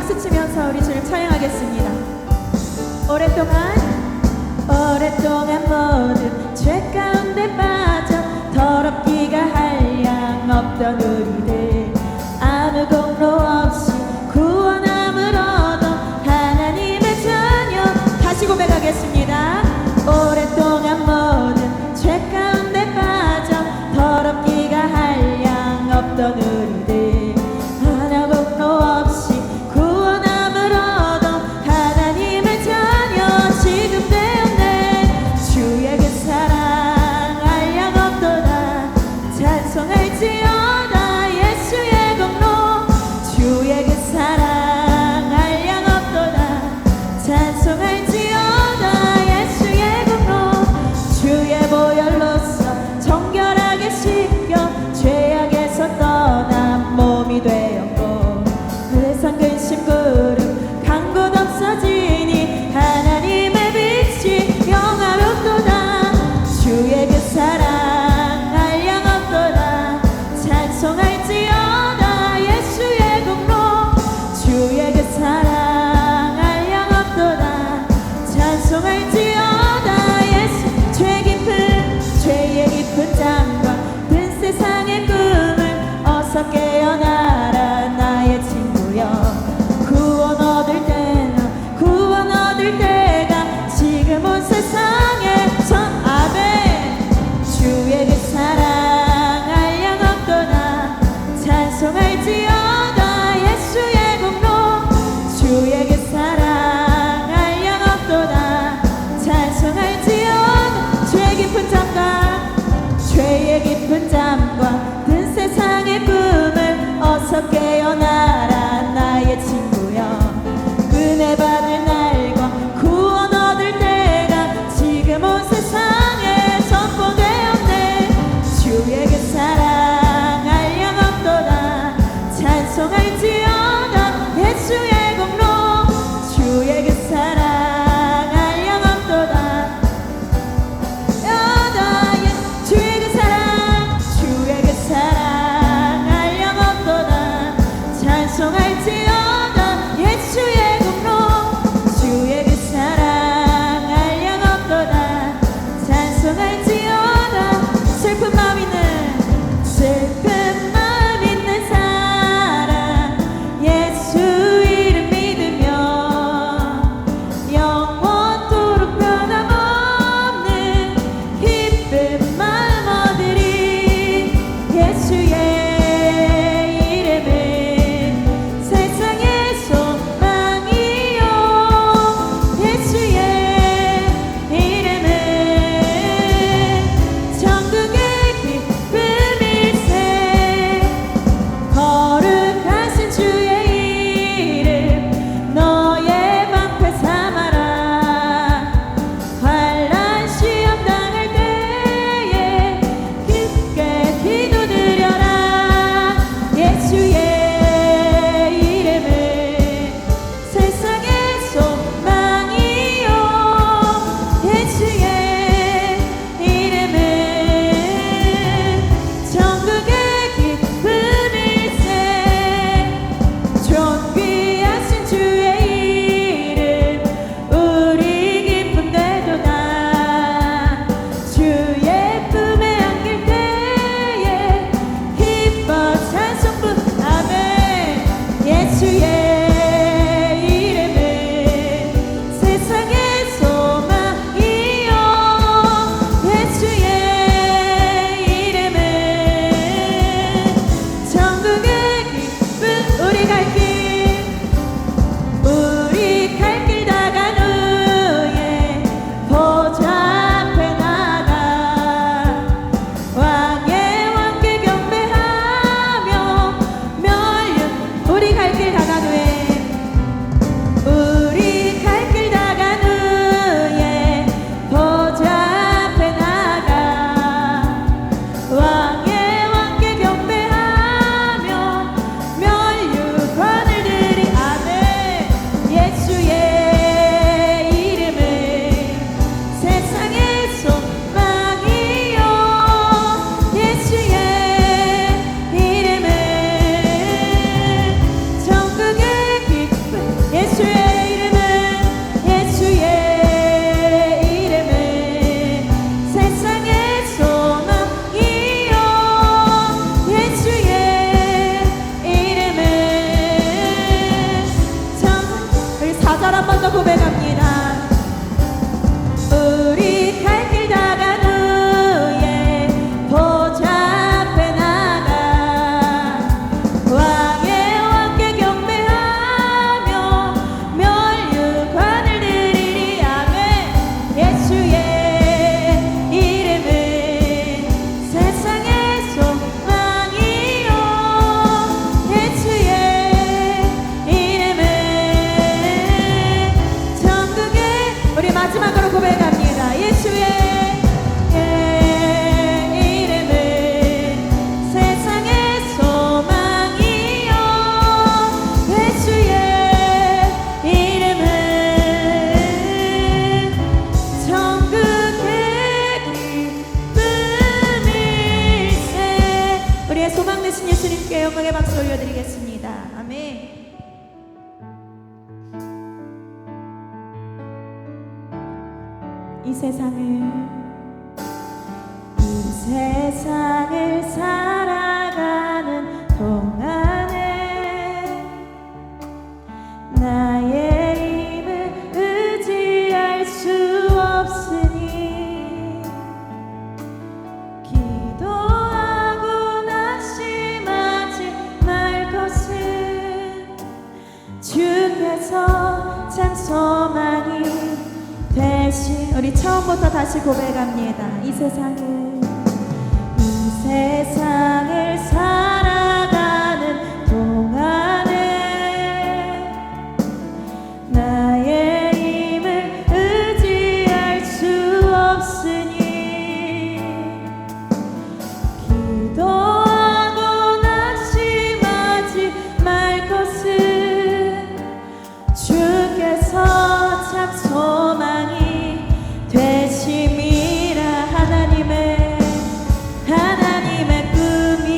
박수 치면서 우리 주님 찬양하겠습니다. 오랫동안 모든 죄 가운데 빠져 더럽기가 한량 없던 우리들 아무 공로 없이 구원함을 얻어 하나님의 자녀 다시 고백하겠습니다. 오랫동안 모든 죄 가운데 빠져 더럽기가 한량 없던 우리들 하나 공로 없이 구원함을 얻어 하나님의 자녀 지금 되었네. 주의 그 사랑 한량 없도다 찬송할지어다. 예수의 공로 주의 그 사랑 한량 없도다 찬송할지어다. 예수의 공로 주의 보혈로서 정결하게 씻겨 죄악에서 떠난 몸이 되었고 세상 근심 구름 간 곳 없어지니 하나님의 빛이 영화롭도다. 주의 그 사랑 한량 없도다 되신 예수님께 영광의 박수 올려드리겠습니다. 아멘. 이 세상을 살아가는 동안에 나의 힘을 의지할 수 없으니 기도하고 낙심하지 말 것은 주께서 참 소망이 대신. 우리 처음부터 다시 고백합니다. 이 세상을 살아가는 동안에 나의 힘을 의지할 수 없으니 기도하고 낙심하지 말 것은 주께서 참 소망이 되심이라. 하나님의 꿈이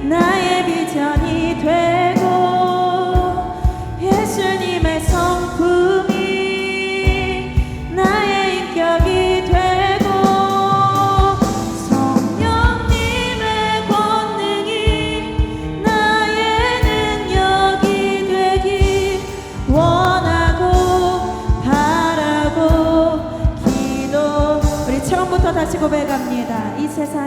나의 비전이 되고 예수님의 성품이 나의 인격이 되고 성령님의 권능이 나의 능력이 되길 원하고 바라고 기도. 우리 처음부터 다시 고백합니다. 이 세상을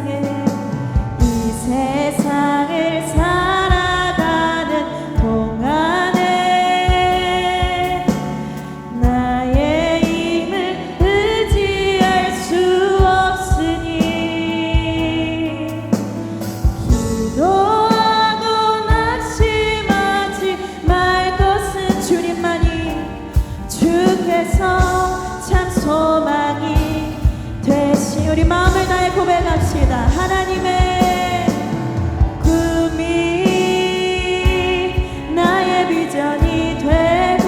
살아가는 동안에 나의 힘을 의지할 수 없으니 기도하고 낙심하지 말 것은 주께서 참 소망이 되시. 우리 마음을 다해 고백합시다. 하나님의 꿈이 나의 비전이 되고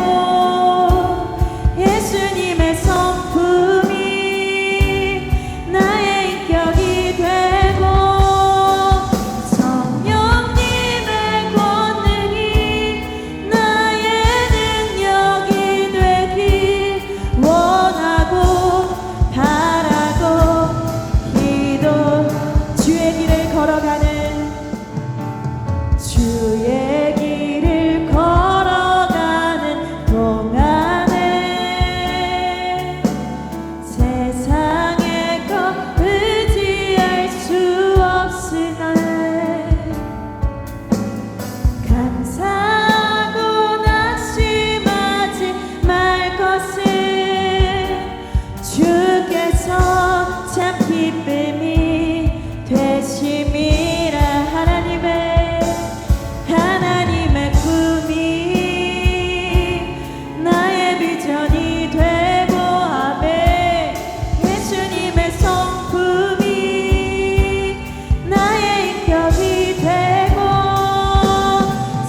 예수님의 성품이 나의 인격이 되고 성령님의 권능이 나의 능력이 되길 원하고 바라고 기도. 주의 길을 걸어가는 동안에 세상의 것 의지할 수 없으나 감사하고 낙심하지 말 것은 주께서 참 기쁨이 되심이라. 하나님의 꿈이 나의 비전이 되고 아멘. 예수님의 성품이 나의 인격이 되고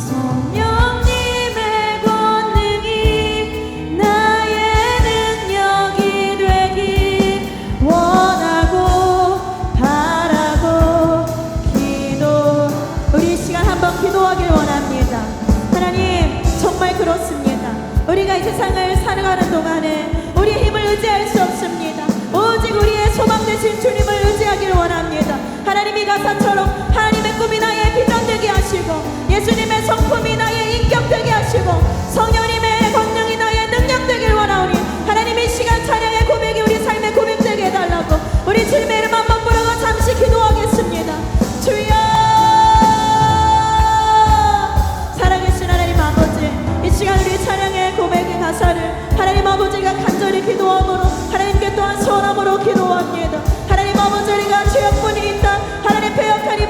성령님의 권능이 나의 능력이 되길 원하고 바라고 기도. 우리 이 시간 한번 기도하길 원합니다. 하나님, 정말 그렇습니다. 우리가 이 세상을 살아가는 동안에 우리의 힘을 의지할 수 없습니다. 오직 우리의 소망 되신 주님을 의지하길 원합니다. 하나님이 가사처럼 하나님의 꿈이 나의 비전 되게 하시고 예수님의 성품이 나의 인격 되게 하시고 성령님의 권능이 나의 능력 되길 원하오니 하나님, 이 시간 찬양의 고백이 우리 삶의 고백 되게 해달라고 우리 주님의 이름 한번 부르고 잠시 기도하겠습니다. 주여, 살아계신 하나님 아버지, 이 시간 우리 찬양의 고백의 가사를 하나님 아버지가 간절히 기도함으로 하나님께 또한 소원함으로 기도합니다. 하나님 아버지, 우리가 죄악뿐이 있다 하나님, 배역한 이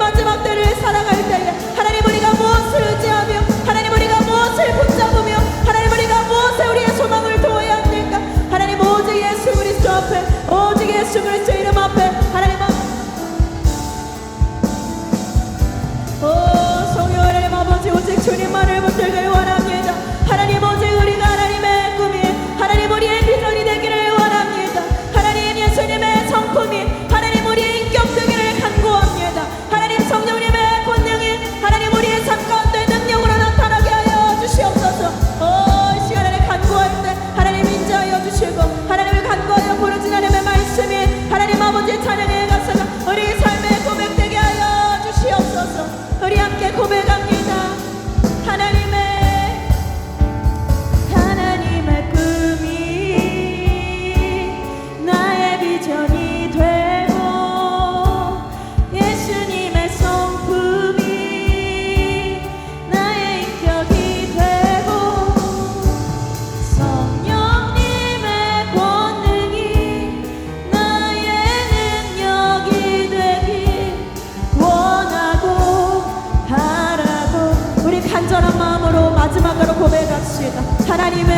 고백합시다. 하나님의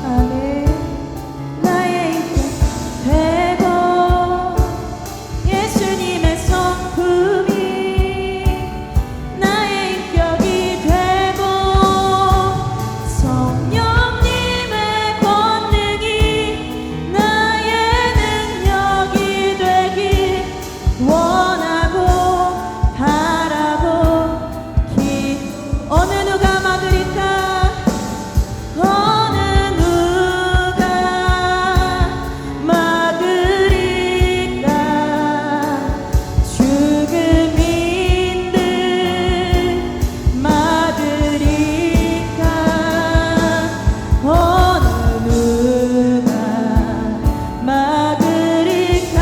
아멘 나의 인격 되고 예수님의 성품이 나의 인격이 되고 성령님의 권능이 나의 능력이 되길 원하고 바라고 어느 누가 막으리까 어느 누가 막으리까 죽음인들 막으리까 어느 누가 막으리까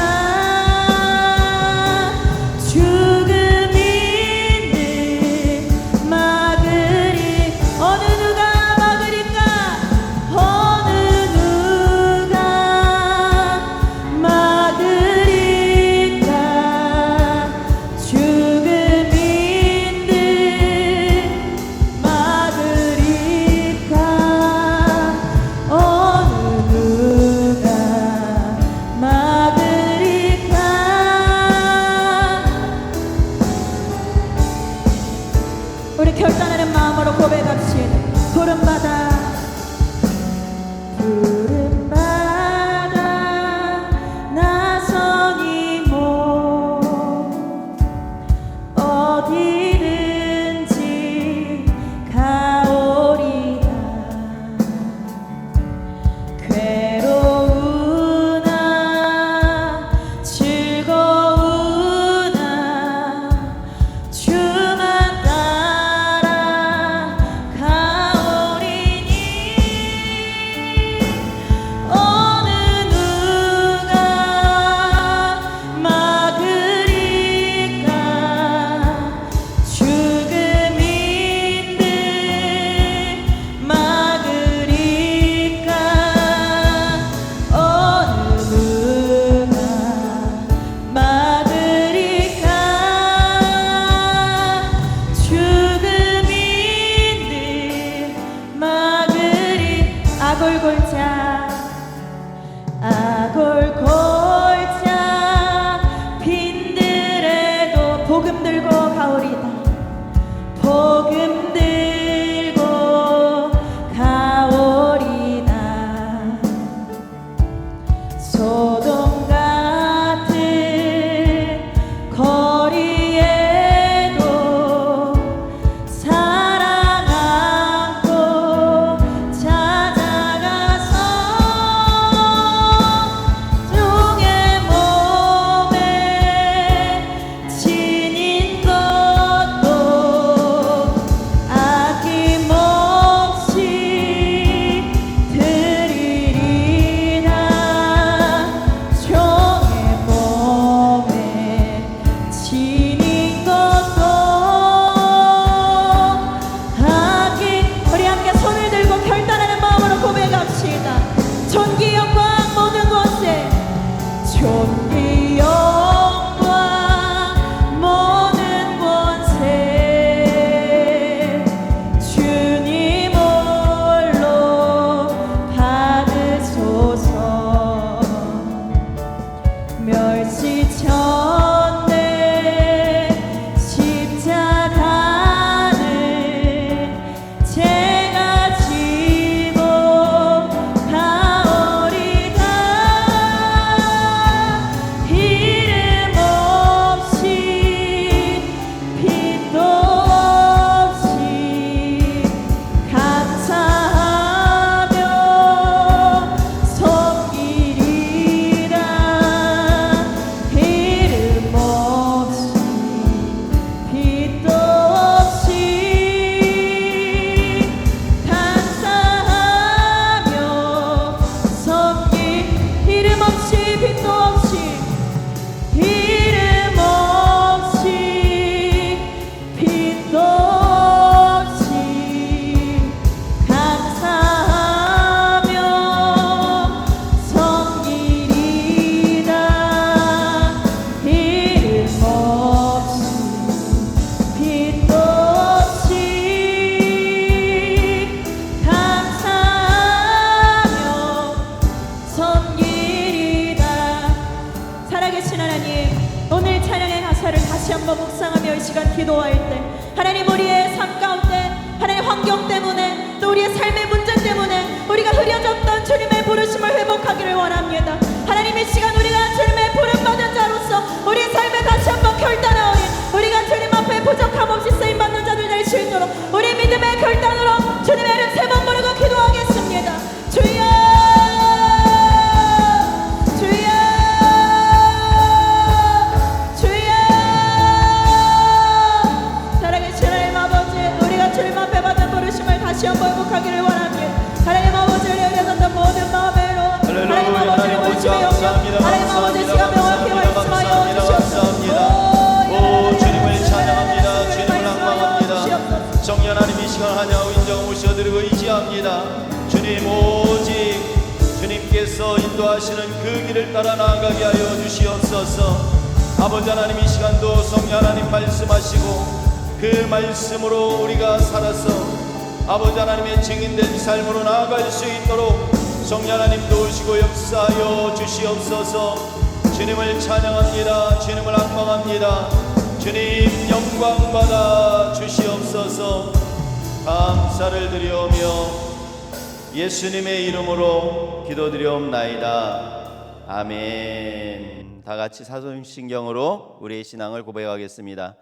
죽음인들 막으리 어느 누가 막으리까 어느 누가 막으리까 죽음인들 막으리까 어느 누가 막으리까 우리 결단하는 마음으로 고백합시다. 푸른바다 푸른바다 나선이 몸 어디든지 가오리라 괴로우나 즐거우나 주만 따라 가오리니 어느 누가 막으리까 죽음인들 막으리까 어느 누가 막으리까 죽음인들 막으리 아골골자 빈들에도 복음 들고 가오리다 복음 들고 가오리다 소돔 같은 거리에도 사랑 안고 찾아가서 종의 몸에 지닌 것도 아낌없이 드리리라 종의 몸에 지닌 것도 우리 함께 손을 들고 결단하는 마음으로 고백합시다. 존귀 영광 모든 곳에 존귀 영광 모든 권세 주님 홀로 받으소서 멸시쳤네 십자가를 제가 지고 가오리다 이름 없이 빛도 없이 감사하며 섬기리라 이름 살아계신 하나님, 오늘 찬양의 가사를 다시 한번 묵상하며 이 시간 기도할 때 하나님, 우리의 삶 가운데 하나님 환경 때문에 또 우리의 삶의 문제 때문에 우리가 흐려졌던 주님의 부르심을 회복하기를 원합니다. 하나님, 이 시간 우리가 주님의 부름받은 자로서 우리의 삶에 다시 한번 결단하오니 우리가 주님 앞에 부족함 없이 쓰임받는 자들 될 수 있도록 우리 믿음의 결단으로 주님의 이름 세 번 부르고 기도하겠습니다. 주여, 주여, 주여. 살아계신 하나님 아버지, 우리가 주님 앞에 받은 부르심을 다시 한번 회복하기를 원합니다. 하나님 아버지를 열렸던 모든 마음으로 하나님 아버지를 물심에 여겨 하나님 아버지 시간 명확히 말씀하여 주시옵소서. 주님을 찬양합니다. 주님을 악망합니다. 성령 하나님, 이 시간 하냐고 인정 모셔드리고 의지합니다. 주님, 오직 주님께서 인도하시는 그 길을 따라 나아가게 하여 주시옵소서. 아버지 하나님, 이 시간도 성령 하나님 말씀하시고 그 말씀으로 우리가 살아서 아버지 하나님의 증인된 삶으로 나아갈 수 있도록 성령 하나님 도우시고 역사하여 주시옵소서. 주님을 찬양합니다. 주님을 악망합니다. 주님 영광 받아 주시옵소서. 감사를 드리오며 예수님의 이름으로 기도드리옵나이다. 아멘. 다 같이 사도신경으로 우리의 신앙을 고백하겠습니다.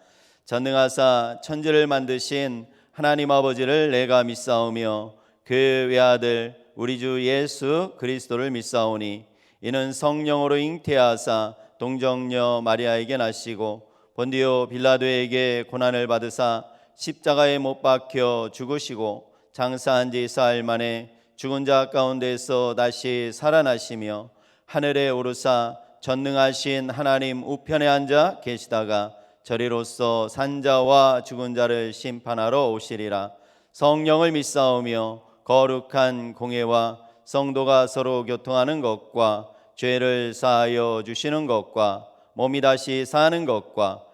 전능하사 천지를 만드신 하나님 아버지를 내가 믿사오며 그 외아들 우리 주 예수 그리스도를 믿사오니 이는 성령으로 잉태하사 동정녀 마리아에게 나시고 본디오 빌라도에게 고난을 받으사 십자가에 못 박혀 죽으시고 장사한 지 사흘 만에 죽은 자 가운데서 다시 살아나시며 하늘에 오르사 전능하신 하나님 우편에 앉아 계시다가 저리로서 산자와 죽은 자를 심판하러 오시리라. 성령을 믿사오며 거룩한 공예와 성도가 서로 교통하는 것과 죄를 사하여 주시는 것과 몸이 다시 사는 것과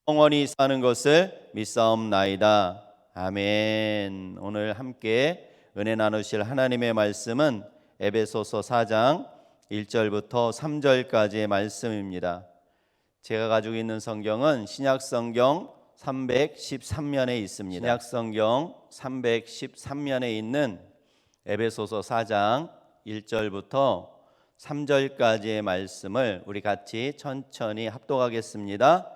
영원히 사는 것을 믿사옵나이다. 아멘. 오늘 함께 은혜 나누실 하나님의 말씀은 에베소서 4장 1절부터 3절까지의 말씀입니다. 제가 가지고 있는 성경은 신약성경 313면에 있습니다. 신약성경 313면에 있는 에베소서 4장 1절부터 3절까지의 말씀을 우리 같이 천천히 합독하겠습니다.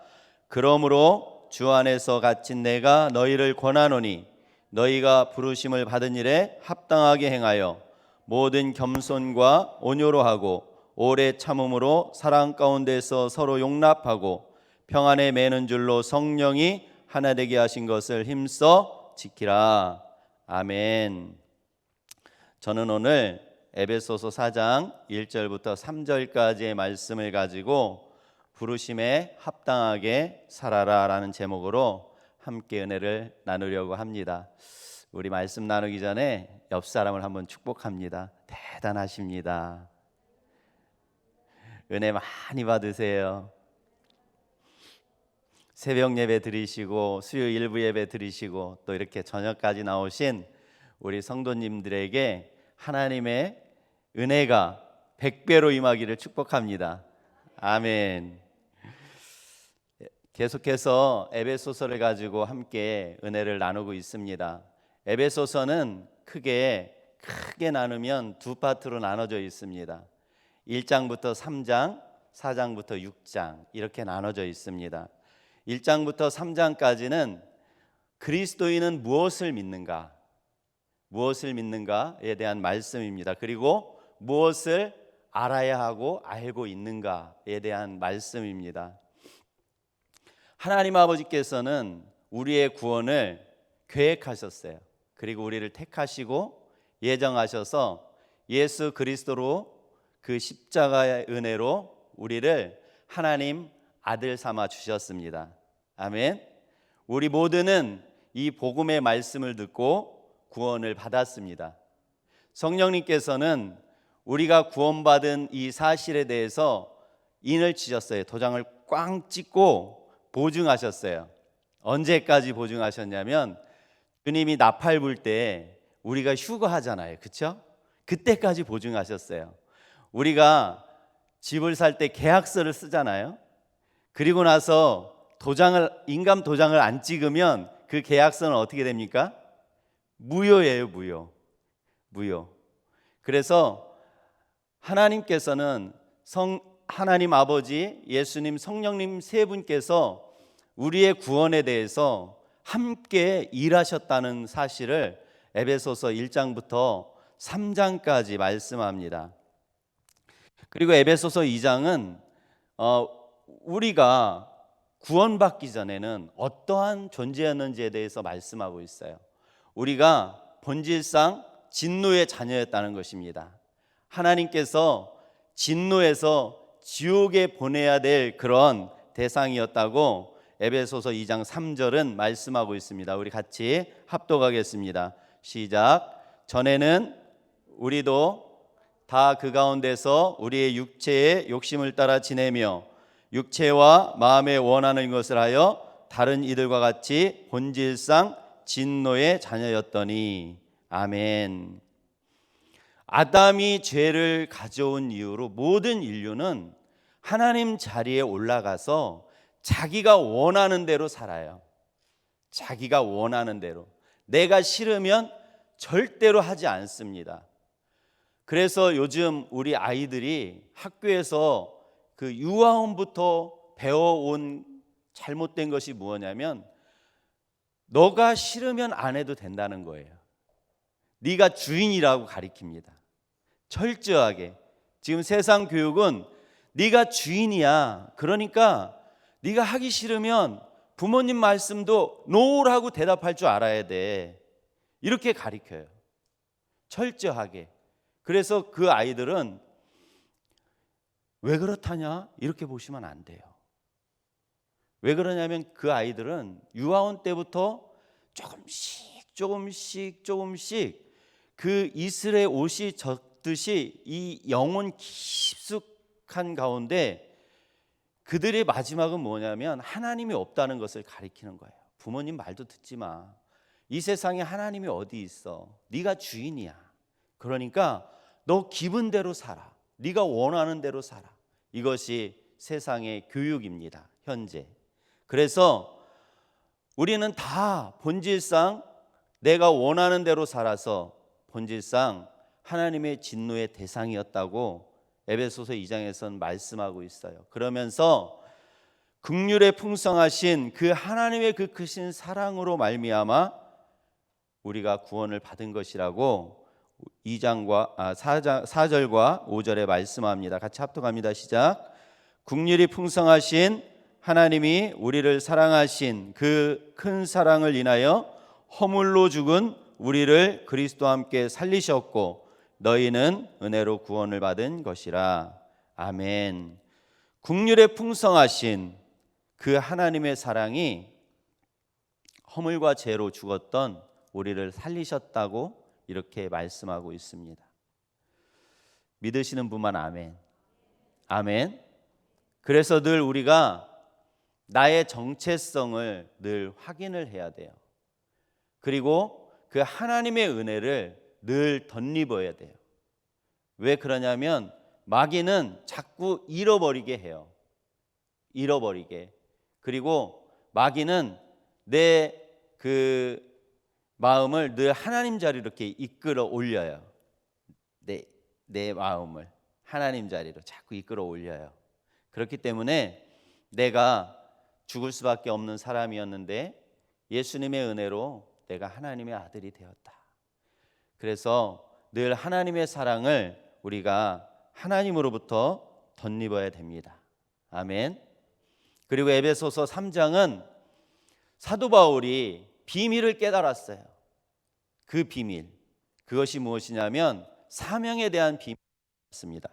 그러므로 주 안에서 갇힌 내가 너희를 권하노니 너희가 부르심을 받은 일에 합당하게 행하여 모든 겸손과 온유로 하고 오래 참음으로 사랑 가운데서 서로 용납하고 평안에 매는 줄로 성령이 하나 되게 하신 것을 힘써 지키라. 아멘. 저는 오늘 에베소서 4장 1절부터 3절까지의 말씀을 가지고 부르심에 합당하게 살아라 라는 제목으로 함께 은혜를 나누려고 합니다. 우리 말씀 나누기 전에 옆 사람을 한번 축복합니다. 대단하십니다. 은혜 많이 받으세요. 새벽 예배 드리시고 수요일 일부 예배 드리시고 또 이렇게 저녁까지 나오신 우리 성도님들에게 하나님의 은혜가 100배로 임하기를 축복합니다. 아멘. 계속해서 에베소서를 가지고 함께 은혜를 나누고 있습니다. 에베소서는 크게 나누면 두 파트로 나눠져 있습니다. 1장부터 3장, 4장부터 6장 이렇게 나눠져 있습니다. 1장부터 3장까지는 그리스도인은 무엇을 믿는가? 무엇을 믿는가에 대한 말씀입니다. 그리고 무엇을 알아야 하고 알고 있는가에 대한 말씀입니다. 하나님 아버지께서는 우리의 구원을 계획하셨어요. 그리고 우리를 택하시고 예정하셔서 예수 그리스도로 그 십자가의 은혜로 우리를 하나님 아들 삼아 주셨습니다. 아멘. 우리 모두는 이 복음의 말씀을 듣고 구원을 받았습니다. 성령님께서는 우리가 구원받은 이 사실에 대해서 인을 치셨어요. 도장을 꽝 찍고 보증하셨어요. 언제까지 보증하셨냐면 주님이 나팔 불 때 우리가 휴거하잖아요. 그렇죠? 그때까지 보증하셨어요. 우리가 집을 살 때 계약서를 쓰잖아요. 그리고 나서 인감 도장을 안 찍으면 그 계약서는 어떻게 됩니까? 무효예요, 무효. 그래서 하나님께서는 하나님 아버지, 예수님, 성령님 세 분께서 우리의 구원에 대해서 함께 일하셨다는 사실을 에베소서 1장부터 3장까지 말씀합니다. 그리고 에베소서 2장은 우리가 구원받기 전에는 어떠한 존재였는지에 대해서 말씀하고 있어요. 우리가 본질상 진노의 자녀였다는 것입니다. 하나님께서 진노해서 지옥에 보내야 될 그런 대상이었다고 에베소서 2장 3절은 말씀하고 있습니다. 우리 같이 합독하겠습니다. 시작. 전에는 우리도 다 그 가운데서 우리의 육체의 욕심을 따라 지내며 육체와 마음에 원하는 것을 하여 다른 이들과 같이 본질상 진노의 자녀였더니. 아멘. 아담이 죄를 가져온 이후로 모든 인류는 하나님 자리에 올라가서 자기가 원하는 대로 살아요. 자기가 원하는 대로. 내가 싫으면 절대로 하지 않습니다. 그래서 요즘 우리 아이들이 학교에서 그 유아원부터 배워온 잘못된 것이 무엇냐면 너가 싫으면 안 해도 된다는 거예요. 네가 주인이라고 가리킵니다. 철저하게. 지금 세상 교육은 네가 주인이야. 그러니까 네가 하기 싫으면 부모님 말씀도 노라고 대답할 줄 알아야 돼. 이렇게 가리켜요. 철저하게. 그래서 그 아이들은 왜 그렇다냐? 이렇게 보시면 안 돼요. 왜 그러냐면 그 아이들은 유아원 때부터 조금씩 그 이슬의 옷이 젖듯이 이 영혼 깊숙한 가운데 그들의 마지막은 뭐냐면 하나님이 없다는 것을 가리키는 거예요. 부모님 말도 듣지 마. 이 세상에 하나님이 어디 있어? 네가 주인이야. 그러니까 너 기분대로 살아. 네가 원하는 대로 살아. 이것이 세상의 교육입니다. 현재. 그래서 우리는 다 본질상 내가 원하는 대로 살아서 본질상 하나님의 진노의 대상이었다고 에베소서 2장에서는 말씀하고 있어요. 그러면서 긍휼에 풍성하신 그 하나님의 그 크신 사랑으로 말미암아 우리가 구원을 받은 것이라고 4절과 5절에 말씀합니다. 같이 합독합니다. 시작. 긍휼이 풍성하신 하나님이 우리를 사랑하신 그 큰 사랑을 인하여 허물로 죽은 우리를 그리스도와 함께 살리셨고 너희는 은혜로 구원을 받은 것이라. 아멘. 긍휼에 풍성하신 그 하나님의 사랑이 허물과 죄로 죽었던 우리를 살리셨다고 이렇게 말씀하고 있습니다. 믿으시는 분만 아멘. 아멘. 그래서 늘 우리가 나의 정체성을 늘 확인을 해야 돼요. 그리고 그 하나님의 은혜를 늘 덧입어야 돼요. 왜 그러냐면 마귀는 자꾸 잃어버리게 해요. 잃어버리게. 그리고 마귀는 내 그 마음을 늘 하나님 자리로 이렇게 이끌어 올려요. 내 마음을 하나님 자리로 자꾸 이끌어 올려요. 그렇기 때문에 내가 죽을 수밖에 없는 사람이었는데 예수님의 은혜로 내가 하나님의 아들이 되었다. 그래서 늘 하나님의 사랑을 우리가 하나님으로부터 덧입어야 됩니다. 아멘. 그리고 에베소서 3장은 사도 바울이 비밀을 깨달았어요. 그 비밀, 그것이 무엇이냐면 사명에 대한 비밀이었습니다.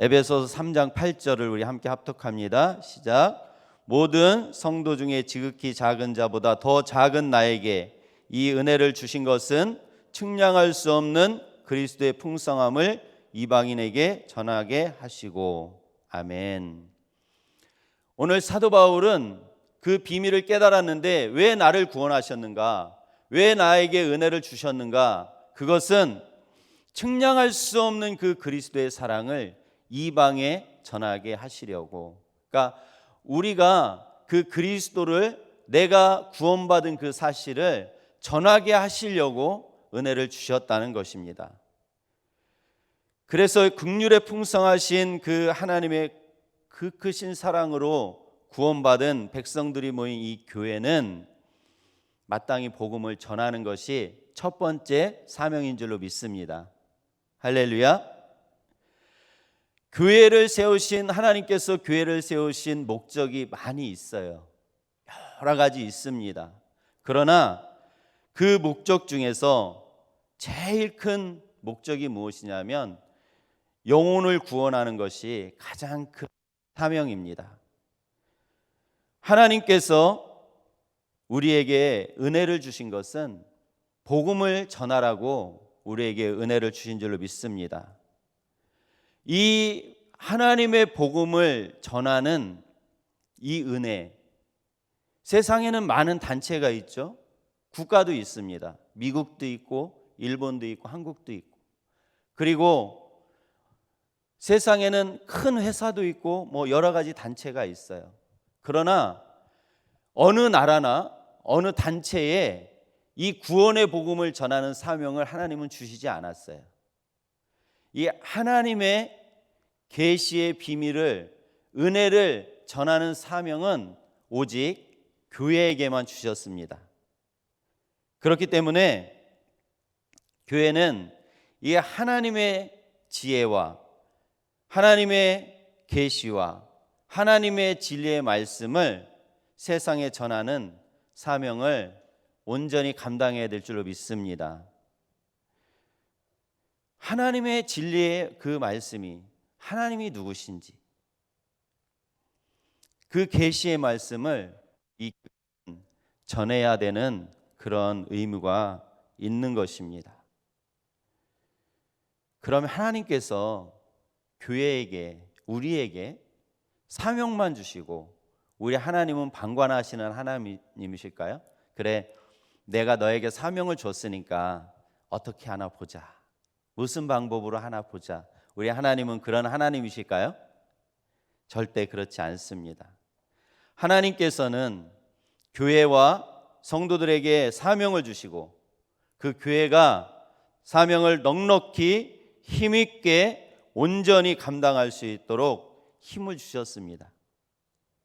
에베소서 3장 8절을 우리 함께 합독합니다. 시작. 모든 성도 중에 지극히 작은 자보다 더 작은 나에게 이 은혜를 주신 것은 측량할 수 없는 그리스도의 풍성함을 이방인에게 전하게 하시고. 아멘. 오늘 사도 바울은 그 비밀을 깨달았는데 왜 나를 구원하셨는가? 왜 나에게 은혜를 주셨는가? 그것은 측량할 수 없는 그 그리스도의 사랑을 이방에 전하게 하시려고. 그러니까 우리가 그 그리스도를, 내가 구원받은 그 사실을 전하게 하시려고 은혜를 주셨다는 것입니다. 그래서 긍휼에 풍성하신 그 하나님의 그 크신 사랑으로 구원받은 백성들이 모인 이 교회는 마땅히 복음을 전하는 것이 첫 번째 사명인 줄로 믿습니다. 할렐루야. 교회를 세우신, 하나님께서 교회를 세우신 목적이 많이 있어요. 여러 가지 있습니다. 그러나 그 목적 중에서 제일 큰 목적이 무엇이냐면 영혼을 구원하는 것이 가장 큰 사명입니다. 하나님께서 우리에게 은혜를 주신 것은 복음을 전하라고 우리에게 은혜를 주신 줄로 믿습니다. 이 하나님의 복음을 전하는 이 은혜, 세상에는 많은 단체가 있죠. 국가도 있습니다. 미국도 있고 일본도 있고 한국도 있고, 그리고 세상에는 큰 회사도 있고 뭐 여러 가지 단체가 있어요. 그러나 어느 나라나 어느 단체에 이 구원의 복음을 전하는 사명을 하나님은 주시지 않았어요. 이 하나님의 계시의 비밀을, 은혜를 전하는 사명은 오직 교회에게만 주셨습니다. 그렇기 때문에 교회는 이 하나님의 지혜와 하나님의 계시와 하나님의 진리의 말씀을 세상에 전하는 사명을 온전히 감당해야 될 줄로 믿습니다. 하나님의 진리의 그 말씀이 하나님이 누구신지, 그 계시의 말씀을 이 전해야 되는 그런 의무가 있는 것입니다. 그러면 하나님께서 교회에게, 우리에게 사명만 주시고 우리 하나님은 방관하시는 하나님이실까요? 그래, 내가 너에게 사명을 줬으니까 어떻게 하나 보자, 무슨 방법으로 하나 보자. 우리 하나님은 그런 하나님이실까요? 절대 그렇지 않습니다. 하나님께서는 교회와 성도들에게 사명을 주시고 그 교회가 사명을 넉넉히 힘있게 온전히 감당할 수 있도록 힘을 주셨습니다.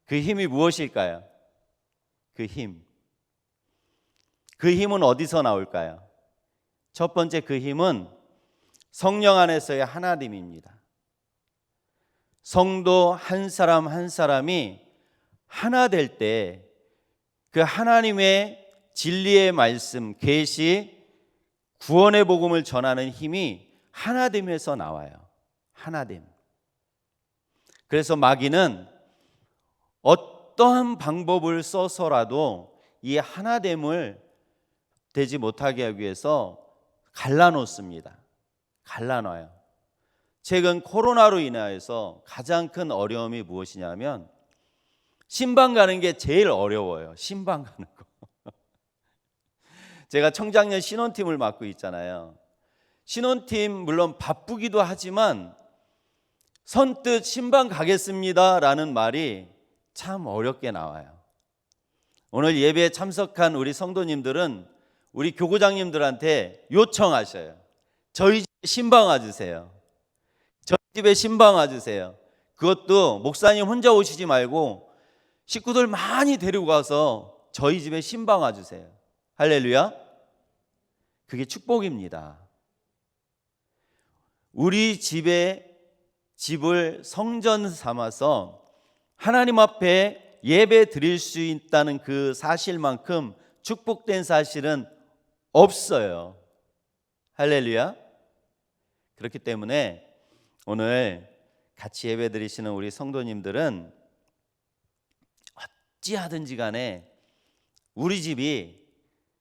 그 힘이 무엇일까요? 그 힘은 어디서 나올까요? 첫 번째, 그 힘은 성령 안에서의 하나됨입니다. 성도 한 사람 한 사람이 하나 될 때 그 하나님의 진리의 말씀, 계시, 구원의 복음을 전하는 힘이 하나됨에서 나와요. 하나됨. 그래서 마귀는 어떠한 방법을 써서라도 이 하나됨을 되지 못하게 하기 위해서 갈라놓습니다. 갈라놔요. 최근 코로나로 인하여서 가장 큰 어려움이 무엇이냐면 신방 가는 게 제일 어려워요. 신방 가는 거. 제가 청장년 신혼팀을 맡고 있잖아요. 신혼팀 물론 바쁘기도 하지만 선뜻 신방 가겠습니다라는 말이 참 어렵게 나와요. 오늘 예배에 참석한 우리 성도님들은 우리 교구장님들한테 요청하셔요. 저희 집에 신방 와주세요. 저희 집에 신방 와주세요. 그것도 목사님 혼자 오시지 말고 식구들 많이 데리고 가서 저희 집에 신방 와주세요. 할렐루야. 그게 축복입니다. 우리 집을 성전 삼아서 하나님 앞에 예배 드릴 수 있다는 그 사실만큼 축복된 사실은 없어요. 할렐루야. 그렇기 때문에 오늘 같이 예배 드리시는 우리 성도님들은 어찌하든지 간에 우리 집이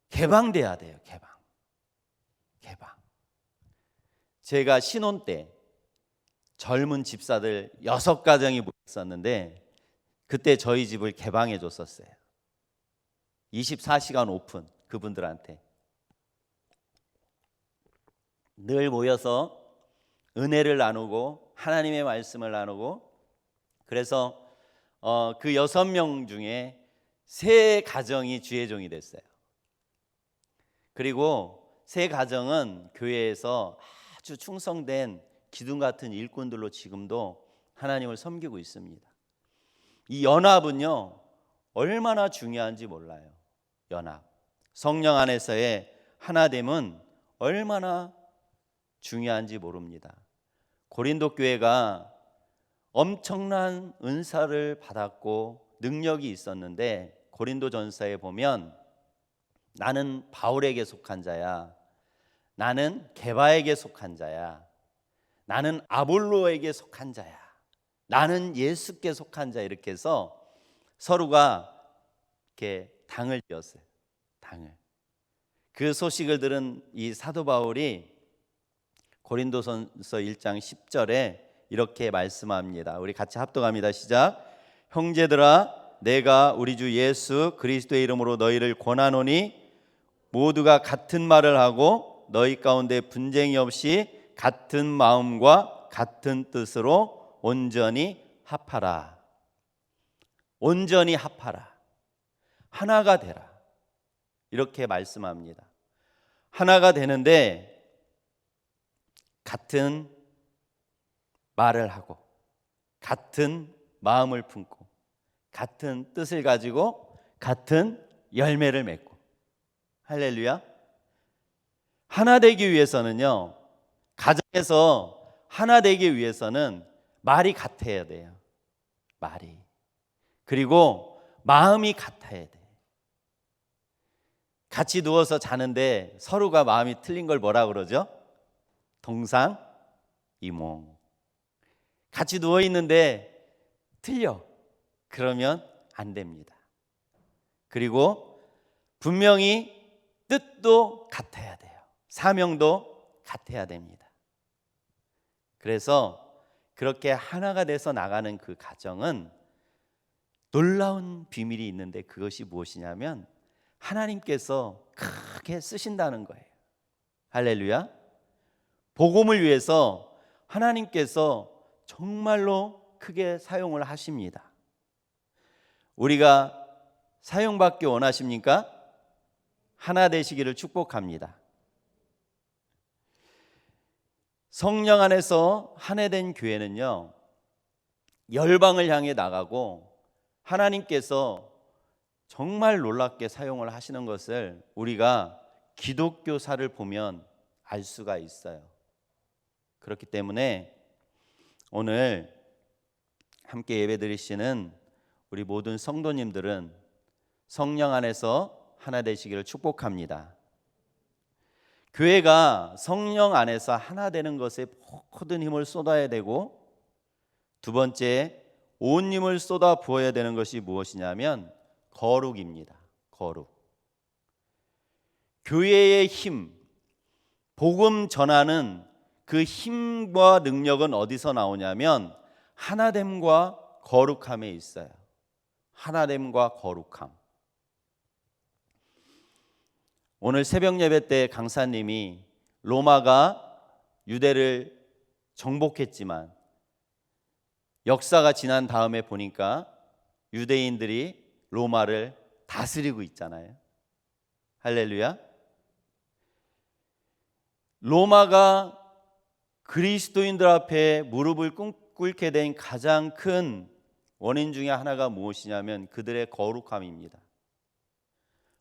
개방돼야 돼요. 개방. 제가 신혼 때 젊은 집사들 6가정이 모였었는데 그때 저희 집을 개방해 줬었어요. 24시간 오픈. 그분들한테 늘 모여서 은혜를 나누고 하나님의 말씀을 나누고, 그래서 그 6명 중에 3가정이 주의 종이 됐어요. 그리고 3가정은 교회에서 아주 충성된 기둥 같은 일꾼들로 지금도 하나님을 섬기고 있습니다. 이 연합은요, 얼마나 중요한지 몰라요. 연합, 성령 안에서의 하나됨은 얼마나 중요한지 모릅니다. 고린도 교회가 엄청난 은사를 받았고 능력이 있었는데, 고린도전서에 보면 나는 바울에게 속한 자야, 나는 게바에게 속한 자야, 나는 아볼로에게 속한 자야, 나는 예수께 속한 자, 이렇게 해서 서로가 이렇게 당을 띄었어요. 당을. 그 소식을 들은 이 사도 바울이 고린도전서 1장 10절에 이렇게 말씀합니다. 우리 같이 합독합니다. 시작. 형제들아, 내가 우리 주 예수 그리스도의 이름으로 너희를 권하노니 모두가 같은 말을 하고 너희 가운데 분쟁이 없이 같은 마음과 같은 뜻으로 온전히 합하라. 온전히 합하라. 하나가 되라. 이렇게 말씀합니다. 하나가 되는데 같은 말을 하고 같은 마음을 품고 같은 뜻을 가지고 같은 열매를 맺고. 할렐루야. 하나 되기 위해서는요, 가정에서 하나 되기 위해서는 말이 같아야 돼요. 말이. 그리고 마음이 같아야 돼. 같이 누워서 자는데 서로가 마음이 틀린 걸 뭐라 그러죠? 동상이몽. 같이 누워 있는데 틀려. 그러면 안 됩니다. 그리고 분명히 뜻도 같아야 돼요. 사명도 같아야 됩니다. 그래서 그렇게 하나가 돼서 나가는 그 가정은 놀라운 비밀이 있는데, 그것이 무엇이냐면 하나님께서 크게 쓰신다는 거예요. 할렐루야. 복음을 위해서 하나님께서 정말로 크게 사용을 하십니다. 우리가 사용받기 원하십니까? 하나 되시기를 축복합니다. 성령 안에서 하나 된 교회는요, 열방을 향해 나가고 하나님께서 정말 놀랍게 사용을 하시는 것을 우리가 기독교사를 보면 알 수가 있어요. 그렇기 때문에 오늘 함께 예배드리시는 우리 모든 성도님들은 성령 안에서 하나 되시기를 축복합니다. 교회가 성령 안에서 하나 되는 것에 모든 힘을 쏟아야 되고, 두 번째, 온 힘을 쏟아 부어야 되는 것이 무엇이냐면 거룩입니다. 거룩. 교회의 힘, 복음 전하는 그 힘과 능력은 어디서 나오냐면 하나됨과 거룩함에 있어요. 하나됨과 거룩함. 오늘 새벽 예배 때 강사님이 로마가 유대를 정복했지만 역사가 지난 다음에 보니까 유대인들이 로마를 다스리고 있잖아요. 할렐루야. 로마가 그리스도인들 앞에 무릎을 꿇게 된 가장 큰 원인 중에 하나가 무엇이냐면 그들의 거룩함입니다.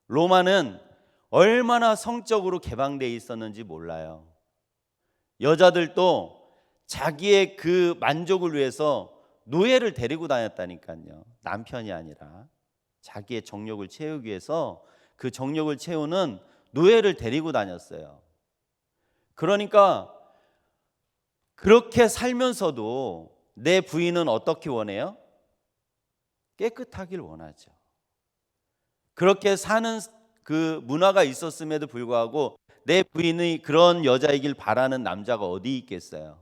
로마는 얼마나 성적으로 개방되어 있었는지 몰라요. 여자들도 자기의 그 만족을 위해서 노예를 데리고 다녔다니까요. 남편이 아니라 자기의 정욕을 채우기 위해서 그 정욕을 채우는 노예를 데리고 다녔어요. 그러니까 그렇게 살면서도 내 부인은 어떻게 원해요? 깨끗하길 원하죠. 그렇게 사는 그 문화가 있었음에도 불구하고 내 부인이 그런 여자이길 바라는 남자가 어디 있겠어요?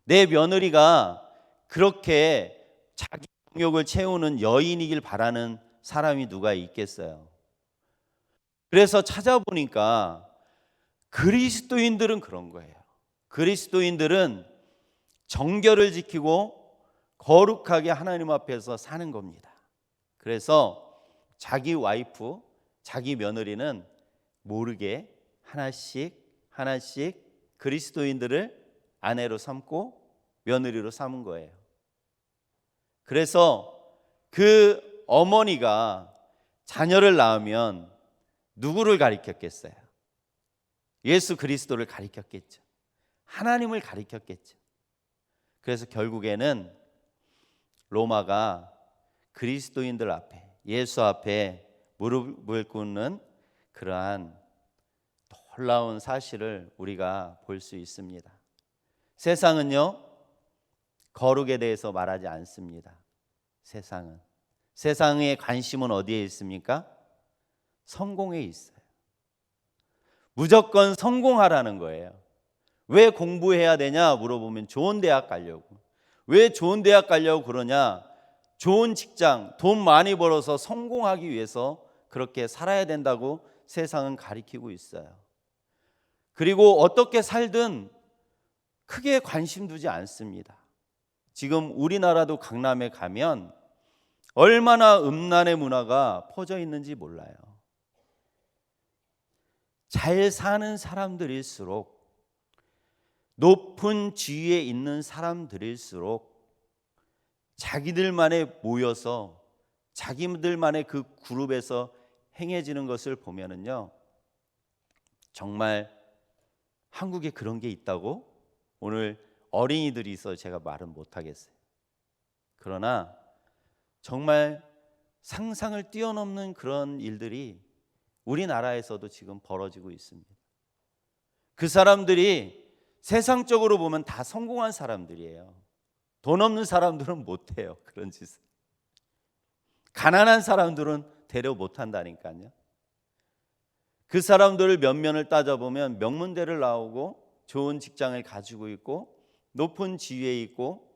내 며느리가 그렇게 자기 정욕을 채우는 여인이길 바라는 사람이 누가 있겠어요? 그래서 찾아보니까 그리스도인들은 그런 거예요. 그리스도인들은 정결을 지키고 거룩하게 하나님 앞에서 사는 겁니다. 그래서 자기 와이프, 자기 며느리는 모르게 하나씩 그리스도인들을 아내로 삼고 며느리로 삼은 거예요. 그래서 그 어머니가 자녀를 낳으면 누구를 가리켰겠어요? 예수 그리스도를 가리켰겠죠. 하나님을 가리켰겠죠. 그래서 결국에는 로마가 그리스도인들 앞에, 예수 앞에 무릎을 꿇는 그러한 놀라운 사실을 우리가 볼 수 있습니다. 세상은요, 거룩에 대해서 말하지 않습니다. 세상의 관심은 어디에 있습니까? 성공에 있어요. 무조건 성공하라는 거예요. 왜 공부해야 되냐 물어보면 좋은 대학 가려고. 왜 좋은 대학 가려고 그러냐? 좋은 직장, 돈 많이 벌어서 성공하기 위해서 그렇게 살아야 된다고 세상은 가리키고 있어요. 그리고 어떻게 살든 크게 관심 두지 않습니다. 지금 우리나라도 강남에 가면 얼마나 음란의 문화가 퍼져 있는지 몰라요. 잘 사는 사람들일수록, 높은 지위에 있는 사람들일수록 자기들만의 모여서 자기들만의 그 그룹에서 행해지는 것을 보면은요, 정말 한국에 그런 게 있다고 오늘 어린이들이 있어 제가 말은 못하겠어요. 그러나 정말 상상을 뛰어넘는 그런 일들이 우리나라에서도 지금 벌어지고 있습니다. 그 사람들이 세상적으로 보면 다 성공한 사람들이에요. 돈 없는 사람들은 못해요, 그런 짓을. 가난한 사람들은 되려 못한다니까요. 그 사람들을 면면을 따져보면 명문대를 나오고 좋은 직장을 가지고 있고 높은 지위에 있고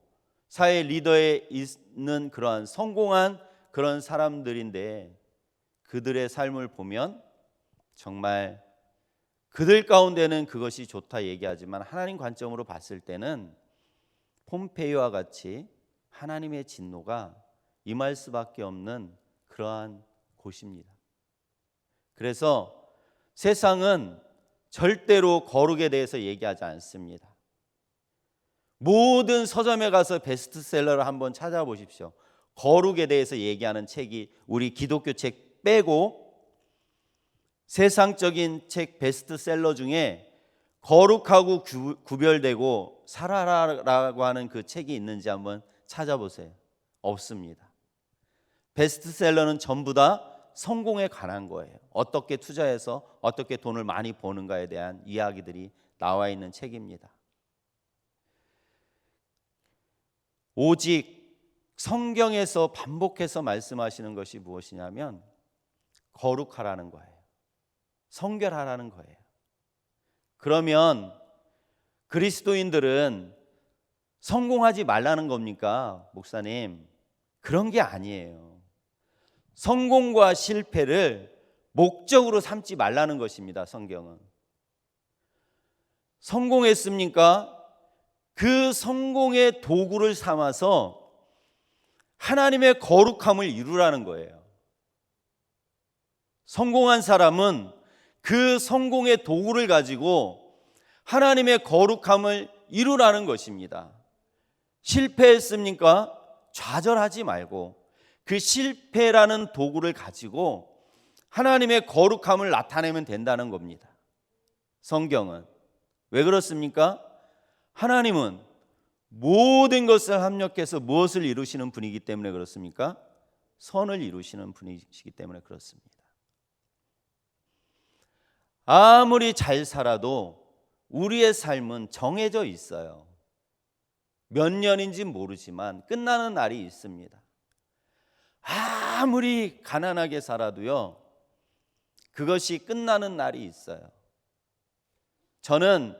사회 리더에 있는 그러한 성공한 그런 사람들인데, 그들의 삶을 보면 정말 그들 가운데는 그것이 좋다 얘기하지만 하나님 관점으로 봤을 때는 폼페이오와 같이 하나님의 진노가 임할 수밖에 없는 그러한 곳입니다. 그래서 세상은 절대로 거룩에 대해서 얘기하지 않습니다. 모든 서점에 가서 베스트셀러를 한번 찾아보십시오. 거룩에 대해서 얘기하는 책이 우리 기독교 책 빼고 세상적인 책 베스트셀러 중에 거룩하고 구별되고 살아라라고 하는 그 책이 있는지 한번 찾아보세요. 없습니다. 베스트셀러는 전부 다 성공에 관한 거예요. 어떻게 투자해서 어떻게 돈을 많이 버는가에 대한 이야기들이 나와 있는 책입니다. 오직 성경에서 반복해서 말씀하시는 것이 무엇이냐면 거룩하라는 거예요. 성결하라는 거예요. 그러면 그리스도인들은 성공하지 말라는 겁니까, 목사님? 그런 게 아니에요. 성공과 실패를 목적으로 삼지 말라는 것입니다, 성경은. 성공했습니까? 그 성공의 도구를 삼아서 하나님의 거룩함을 이루라는 거예요. 성공한 사람은 그 성공의 도구를 가지고 하나님의 거룩함을 이루라는 것입니다. 실패했습니까? 좌절하지 말고 그 실패라는 도구를 가지고 하나님의 거룩함을 나타내면 된다는 겁니다. 성경은. 왜 그렇습니까? 하나님은 모든 것을 합력해서 무엇을 이루시는 분이기 때문에 그렇습니까? 선을 이루시는 분이시기 때문에 그렇습니다. 아무리 잘 살아도 우리의 삶은 정해져 있어요. 몇 년인지 모르지만 끝나는 날이 있습니다. 아무리 가난하게 살아도요, 그것이 끝나는 날이 있어요. 저는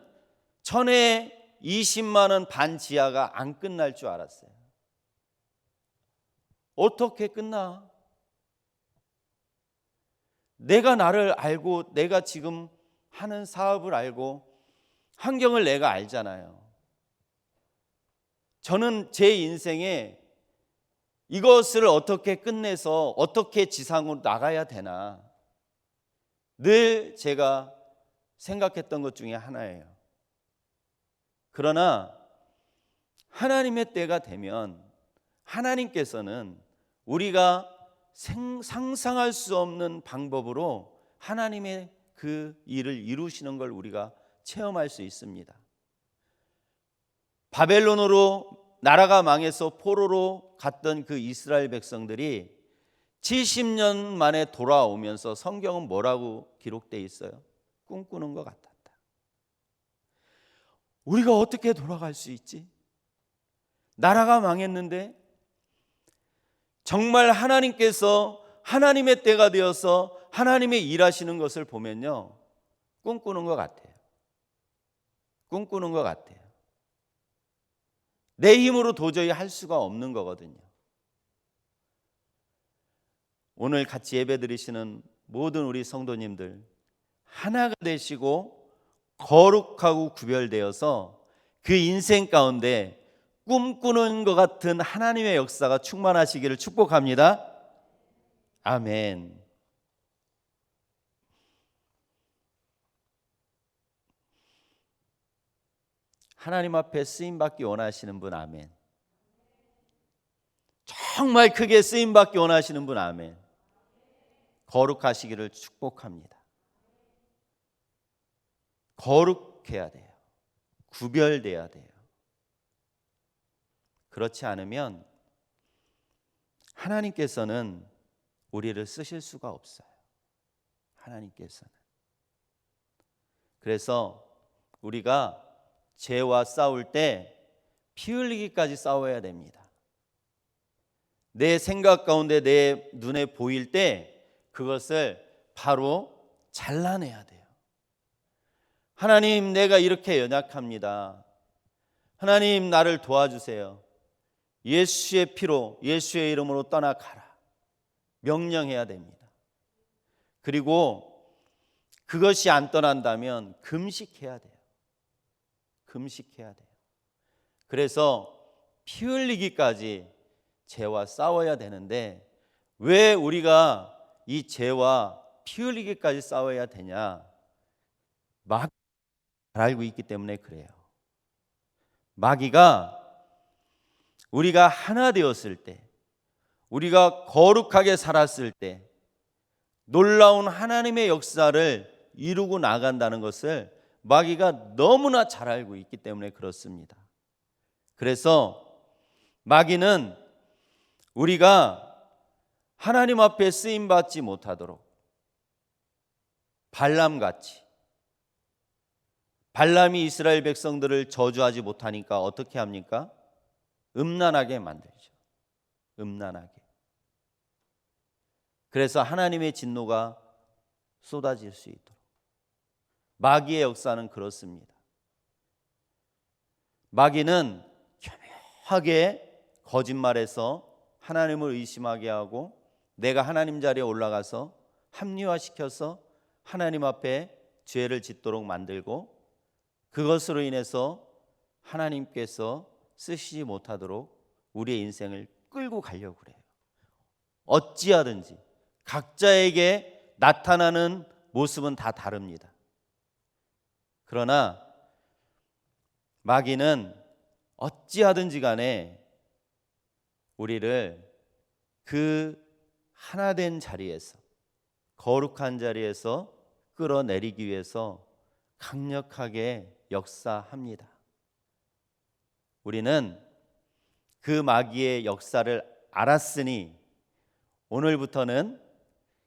천에 20만 원 반 지하가 안 끝날 줄 알았어요. 어떻게 끝나? 내가 나를 알고 내가 지금 하는 사업을 알고 환경을 내가 알잖아요. 저는 제 인생에 이것을 어떻게 끝내서 어떻게 지상으로 나가야 되나 늘 제가 생각했던 것 중에 하나예요. 그러나 하나님의 때가 되면 하나님께서는 우리가 상상할 수 없는 방법으로 하나님의 그 일을 이루시는 걸 우리가 체험할 수 있습니다. 바벨론으로 나라가 망해서 포로로 갔던 그 이스라엘 백성들이 70년 만에 돌아오면서 성경은 뭐라고 기록되어 있어요? 꿈꾸는 것 같았다. 우리가 어떻게 돌아갈 수 있지? 나라가 망했는데 정말 하나님께서 하나님의 때가 되어서 하나님의 일하시는 것을 보면요, 꿈꾸는 것 같아요. 꿈꾸는 것 같아요. 내 힘으로 도저히 할 수가 없는 거거든요. 오늘 같이 예배 드리시는 모든 우리 성도님들 하나가 되시고 거룩하고 구별되어서 그 인생 가운데 꿈꾸는 것 같은 하나님의 역사가 충만하시기를 축복합니다. 아멘. 하나님 앞에 쓰임받기 원하시는 분 아멘. 정말 크게 쓰임받기 원하시는 분 아멘. 거룩하시기를 축복합니다. 거룩해야 돼요. 구별돼야 돼요. 그렇지 않으면 하나님께서는 우리를 쓰실 수가 없어요. 하나님께서는. 그래서 우리가 죄와 싸울 때 피 흘리기까지 싸워야 됩니다. 내 생각 가운데 내 눈에 보일 때 그것을 바로 잘라내야 돼요. 하나님, 내가 이렇게 연약합니다. 하나님, 나를 도와주세요. 예수의 피로, 예수의 이름으로 떠나가라. 명령해야 됩니다. 그리고 그것이 안 떠난다면 금식해야 돼요. 금식해야 돼요. 그래서 피 흘리기까지 죄와 싸워야 되는데 왜 우리가 이 죄와 피 흘리기까지 싸워야 되냐? 마귀가 잘 알고 있기 때문에 그래요. 마귀가 우리가 하나 되었을 때, 우리가 거룩하게 살았을 때 놀라운 하나님의 역사를 이루고 나간다는 것을 마귀가 너무나 잘 알고 있기 때문에 그렇습니다. 그래서 마귀는 우리가 하나님 앞에 쓰임받지 못하도록 발람같이, 발람이 이스라엘 백성들을 저주하지 못하니까 어떻게 합니까? 음란하게 만들죠. 음란하게. 그래서 하나님의 진노가 쏟아질 수 있도록. 마귀의 역사는 그렇습니다. 마귀는 교묘하게 거짓말해서 하나님을 의심하게 하고 내가 하나님 자리에 올라가서 합리화시켜서 하나님 앞에 죄를 짓도록 만들고 그것으로 인해서 하나님께서 쓰시지 못하도록 우리의 인생을 끌고 가려고 그래요. 어찌하든지 각자에게 나타나는 모습은 다 다릅니다. 그러나 마귀는 어찌하든지 간에 우리를 그 하나된 자리에서, 거룩한 자리에서 끌어내리기 위해서 강력하게 역사합니다. 우리는 그 마귀의 역사를 알았으니 오늘부터는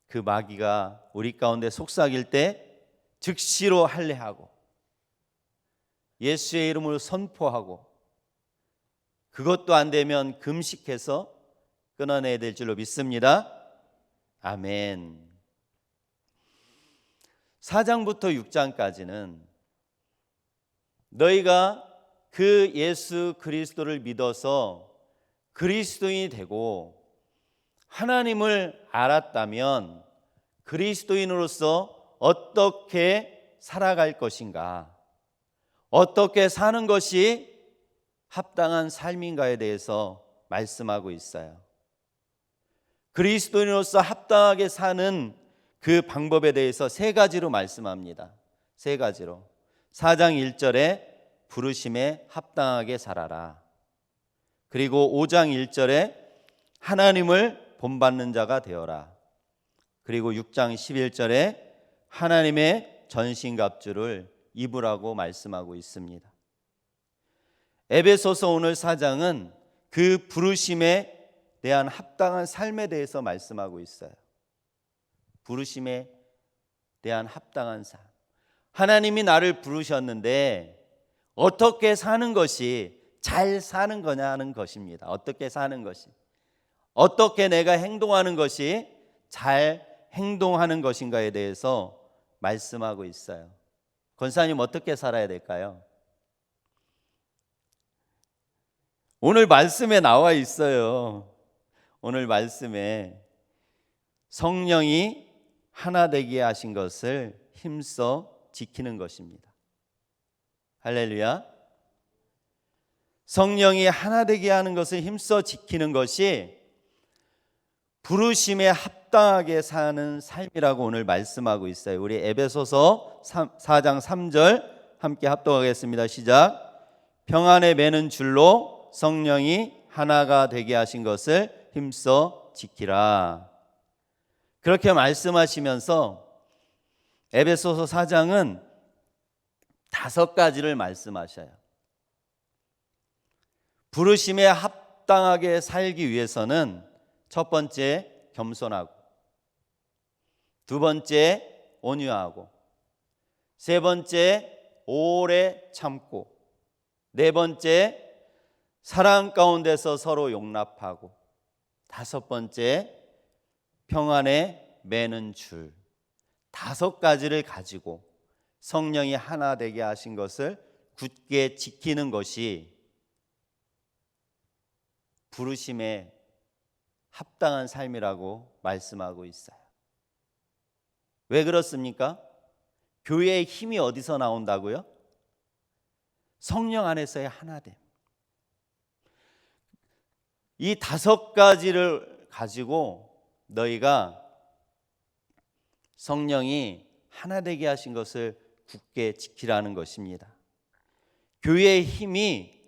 그 마귀가 우리 가운데 속삭일 때 즉시로 할례하고 예수의 이름으로 선포하고 그것도 안 되면 금식해서 끊어내야 될 줄로 믿습니다. 아멘. 4장부터 6장까지는 너희가 그 예수 그리스도를 믿어서 그리스도인이 되고 하나님을 알았다면 그리스도인으로서 어떻게 살아갈 것인가, 어떻게 사는 것이 합당한 삶인가에 대해서 말씀하고 있어요. 그리스도인으로서 합당하게 사는 그 방법에 대해서 세 가지로 말씀합니다. 세 가지로. 4장 1절에 부르심에 합당하게 살아라. 그리고 5장 1절에 하나님을 본받는 자가 되어라. 그리고 6장 11절에 하나님의 전신갑주를 입으라고 말씀하고 있습니다. 에베소서 오늘 4장은 그 부르심에 대한 합당한 삶에 대해서 말씀하고 있어요. 부르심에 대한 합당한 삶. 하나님이 나를 부르셨는데 어떻게 사는 것이 잘 사는 거냐 하는 것입니다. 어떻게 사는 것이, 어떻게 내가 행동하는 것이 잘 행동하는 것인가에 대해서 말씀하고 있어요. 권사님, 어떻게 살아야 될까요? 오늘 말씀에 나와 있어요. 오늘 말씀에 성령이 하나 되게 하신 것을 힘써 지키는 것입니다. 할렐루야. 성령이 하나 되게 하는 것을 힘써 지키는 것이 부르심에 합당하게 사는 삶이라고 오늘 말씀하고 있어요. 우리 에베소서 4장 3절 함께 합독하겠습니다. 시작. 평안에 매는 줄로 성령이 하나가 되게 하신 것을 힘써 지키라. 그렇게 말씀하시면서 에베소서 4장은 5가지를 말씀하셔요. 부르심에 합당하게 살기 위해서는 첫 번째 겸손하고, 두 번째 온유하고, 세 번째 오래 참고, 네 번째 사랑 가운데서 서로 용납하고, 다섯 번째 평안에 매는 줄. 5가지를 가지고 성령이 하나 되게 하신 것을 굳게 지키는 것이 부르심에 합당한 삶이라고 말씀하고 있어요. 왜 그렇습니까? 교회의 힘이 어디서 나온다고요? 성령 안에서의 하나됨. 이 5가지를 가지고 너희가 성령이 하나 되게 하신 것을 굳게 지키라는 것입니다. 교회의 힘이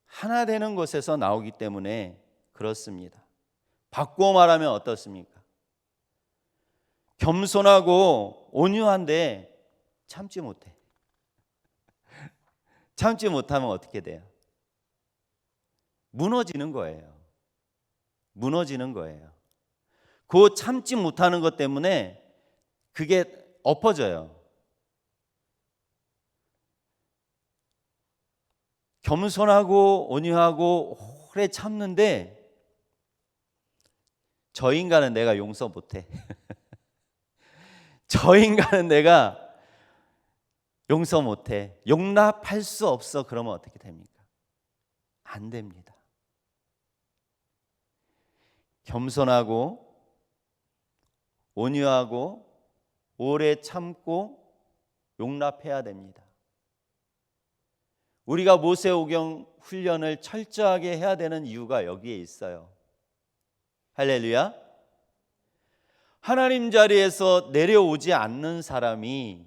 하나 되는 것에서 나오기 때문에 그렇습니다. 바꾸어 말하면 어떻습니까? 겸손하고 온유한데 참지 못해. 참지 못하면 어떻게 돼요? 무너지는 거예요. 무너지는 거예요. 그 참지 못하는 것 때문에 그게 엎어져요. 겸손하고 온유하고 오래 참는데 저 인간은 내가 용서 못해. 저 인간은 내가 용서 못해. 용납할 수 없어. 그러면 어떻게 됩니까? 안 됩니다. 겸손하고 온유하고 오래 참고 용납해야 됩니다. 우리가 모세오경 훈련을 철저하게 해야 되는 이유가 여기에 있어요. 할렐루야. 하나님 자리에서 내려오지 않는 사람이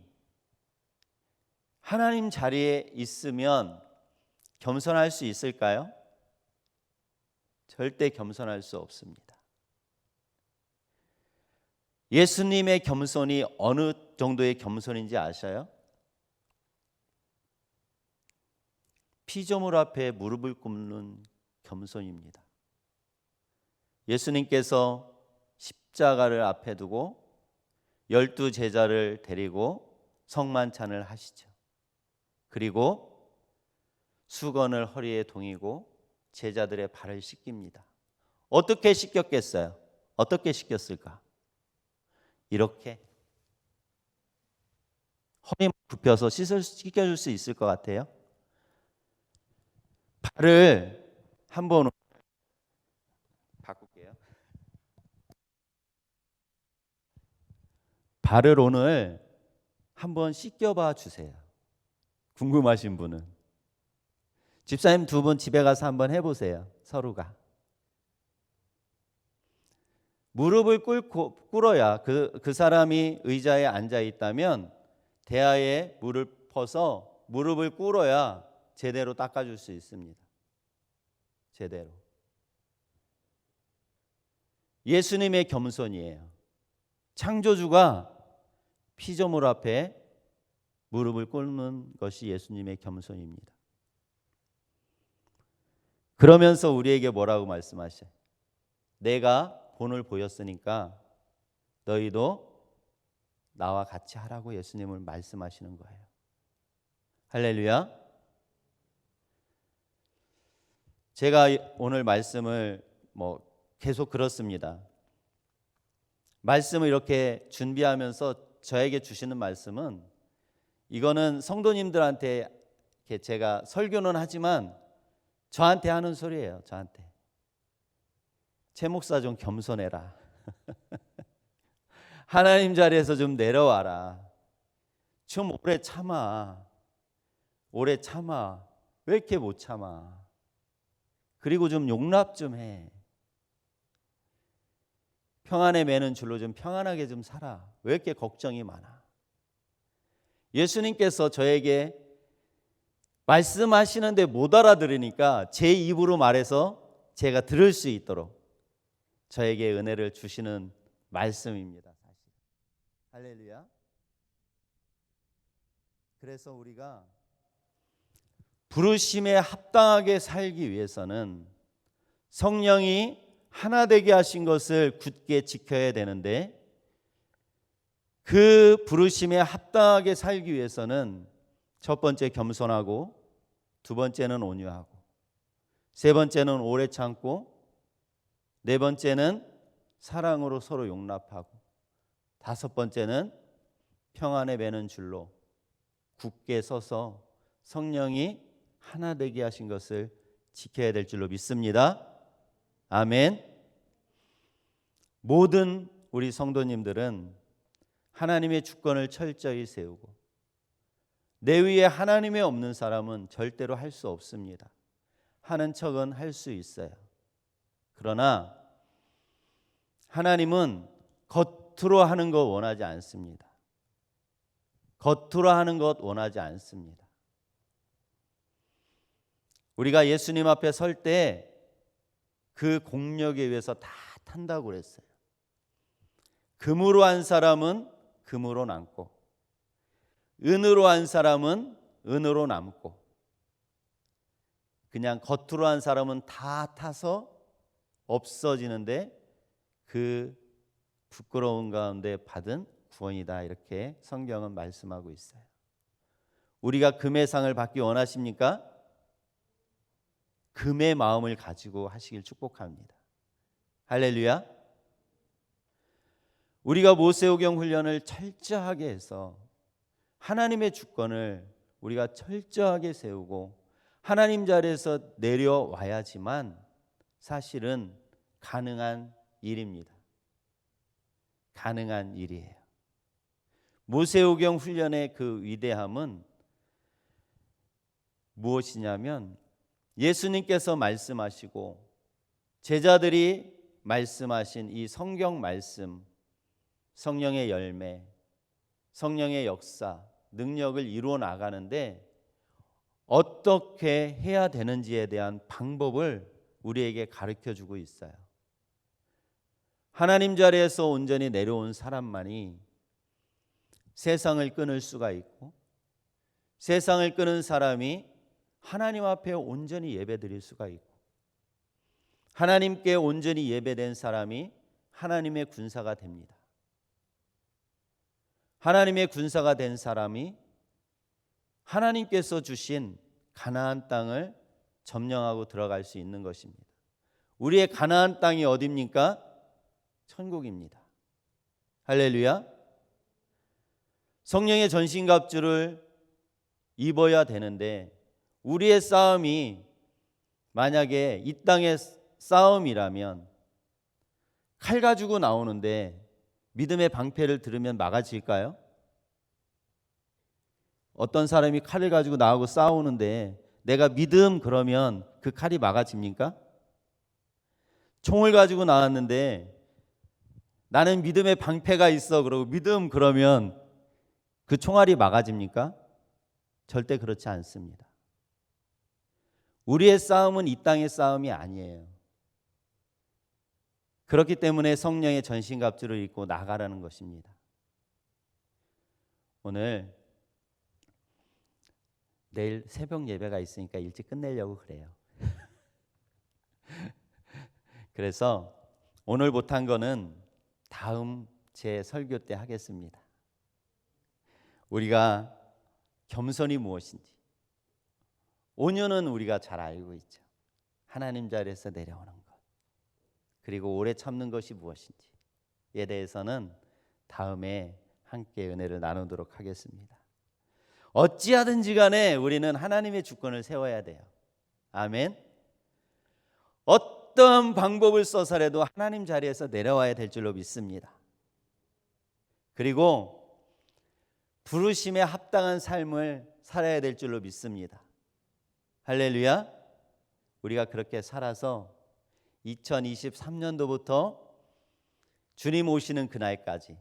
하나님 자리에 있으면 겸손할 수 있을까요? 절대 겸손할 수 없습니다. 예수님의 겸손이 어느 정도의 겸손인지 아셔요? 피조물 앞에 무릎을 꿇는 겸손입니다. 예수님께서 십자가를 앞에 두고 12 제자를 데리고 성만찬을 하시죠. 그리고 수건을 허리에 동이고 제자들의 발을 씻깁니다. 어떻게 씻겼겠어요? 어떻게 씻겼을까? 이렇게 허리 굽혀서 씻겨줄 수 있을 것 같아요. 발을 한번 바꿀게요. 발을 오늘 한번 씻겨봐 주세요. 궁금하신 분은. 집사님 두 분 집에 가서 한번 해보세요. 서로가 무릎을 꿇어야 그 사람이 의자에 앉아 있다면 대야에 물을 퍼서 무릎을 꿇어야 제대로 닦아줄 수 있습니다. 제대로. 예수님의 겸손이에요. 창조주가 피조물 앞에 무릎을 꿇는 것이 예수님의 겸손입니다. 그러면서 우리에게 뭐라고 말씀하셔요? 내가 본을 보였으니까 너희도 나와 같이 하라고 예수님을 말씀하시는 거예요. 할렐루야. 제가 오늘 말씀을 계속 그렇습니다. 말씀을 이렇게 준비하면서 저에게 주시는 말씀은 이거는 성도님들한테 제가 설교는 하지만 저한테 하는 소리예요. 저한테. 최 목사 좀 겸손해라. 하나님 자리에서 좀 내려와라. 좀 오래 참아. 오래 참아. 왜 이렇게 못 참아? 그리고 좀 용납 좀 해. 평안에 매는 줄로 좀 평안하게 좀 살아. 왜 이렇게 걱정이 많아? 예수님께서 저에게 말씀하시는데 못 알아들으니까 제 입으로 말해서 제가 들을 수 있도록 저에게 은혜를 주시는 말씀입니다. 사실. 할렐루야. 그래서 우리가 부르심에 합당하게 살기 위해서는 성령이 하나 되게 하신 것을 굳게 지켜야 되는데 그 부르심에 합당하게 살기 위해서는 첫 번째 겸손하고 두 번째는 온유하고 세 번째는 오래 참고 네 번째는 사랑으로 서로 용납하고 다섯 번째는 평안에 매는 줄로 굳게 서서 성령이 하나 되게 하신 것을 지켜야 될 줄로 믿습니다. 아멘. 모든 우리 성도님들은 하나님의 주권을 철저히 세우고 내 위에 하나님이 없는 사람은 절대로 할 수 없습니다. 하는 척은 할 수 있어요. 그러나 하나님은 겉으로 하는 것 원하지 않습니다. 겉으로 하는 것 원하지 않습니다. 우리가 예수님 앞에 설 때 그 공력에 의해서 다 탄다고 그랬어요. 금으로 한 사람은 금으로 남고 은으로 한 사람은 은으로 남고 그냥 겉으로 한 사람은 다 타서 없어지는데 그 부끄러운 가운데 받은 구원이다. 이렇게 성경은 말씀하고 있어요. 우리가 금의 상을 받기 원하십니까? 금의 마음을 가지고 하시길 축복합니다. 할렐루야. 우리가 모세오경 훈련을 철저하게 해서 하나님의 주권을 우리가 철저하게 세우고 하나님 자리에서 내려와야지만 사실은 가능한 일입니다. 가능한 일이에요. 모세오경 훈련의 그 위대함은 무엇이냐면 예수님께서 말씀하시고 제자들이 말씀하신 이 성경 말씀, 성령의 열매, 성령의 역사, 능력을 이루어 나가는데 어떻게 해야 되는지에 대한 방법을 우리에게 가르쳐 주고 있어요. 하나님 자리에서 온전히 내려온 사람만이 세상을 끊을 수가 있고 세상을 끊은 사람이 하나님 앞에 온전히 예배드릴 수가 있고 하나님께 온전히 예배된 사람이 하나님의 군사가 됩니다. 하나님의 군사가 된 사람이 하나님께서 주신 가나안 땅을 점령하고 들어갈 수 있는 것입니다. 우리의 가나안 땅이 어디입니까? 천국입니다. 할렐루야. 성령의 전신갑주를 입어야 되는데 우리의 싸움이 만약에 이 땅의 싸움이라면 칼 가지고 나오는데 믿음의 방패를 들으면 막아질까요? 어떤 사람이 칼을 가지고 나하고 싸우는데 내가 믿음 그러면 그 칼이 막아집니까? 총을 가지고 나왔는데 나는 믿음의 방패가 있어 그러고 믿음 그러면 그 총알이 막아집니까? 절대 그렇지 않습니다. 우리의 싸움은 이 땅의 싸움이 아니에요. 그렇기 때문에 성령의 전신갑주를 입고 나가라는 것입니다. 오늘 내일 새벽 예배가 있으니까 일찍 끝내려고 그래요. 그래서 오늘 못한 거는 다음 제 설교 때 하겠습니다. 우리가 겸손이 무엇인지 5년은 우리가 잘 알고 있죠. 하나님 자리에서 내려오는 것, 그리고 오래 참는 것이 무엇인지에 대해서는 다음에 함께 은혜를 나누도록 하겠습니다. 어찌하든지 간에 우리는 하나님의 주권을 세워야 돼요. 아멘. 어떤 방법을 써서라도 하나님 자리에서 내려와야 될 줄로 믿습니다. 그리고 부르심에 합당한 삶을 살아야 될 줄로 믿습니다. 할렐루야. 우리가 그렇게 살아서 2023년도부터 주님 오시는 그날까지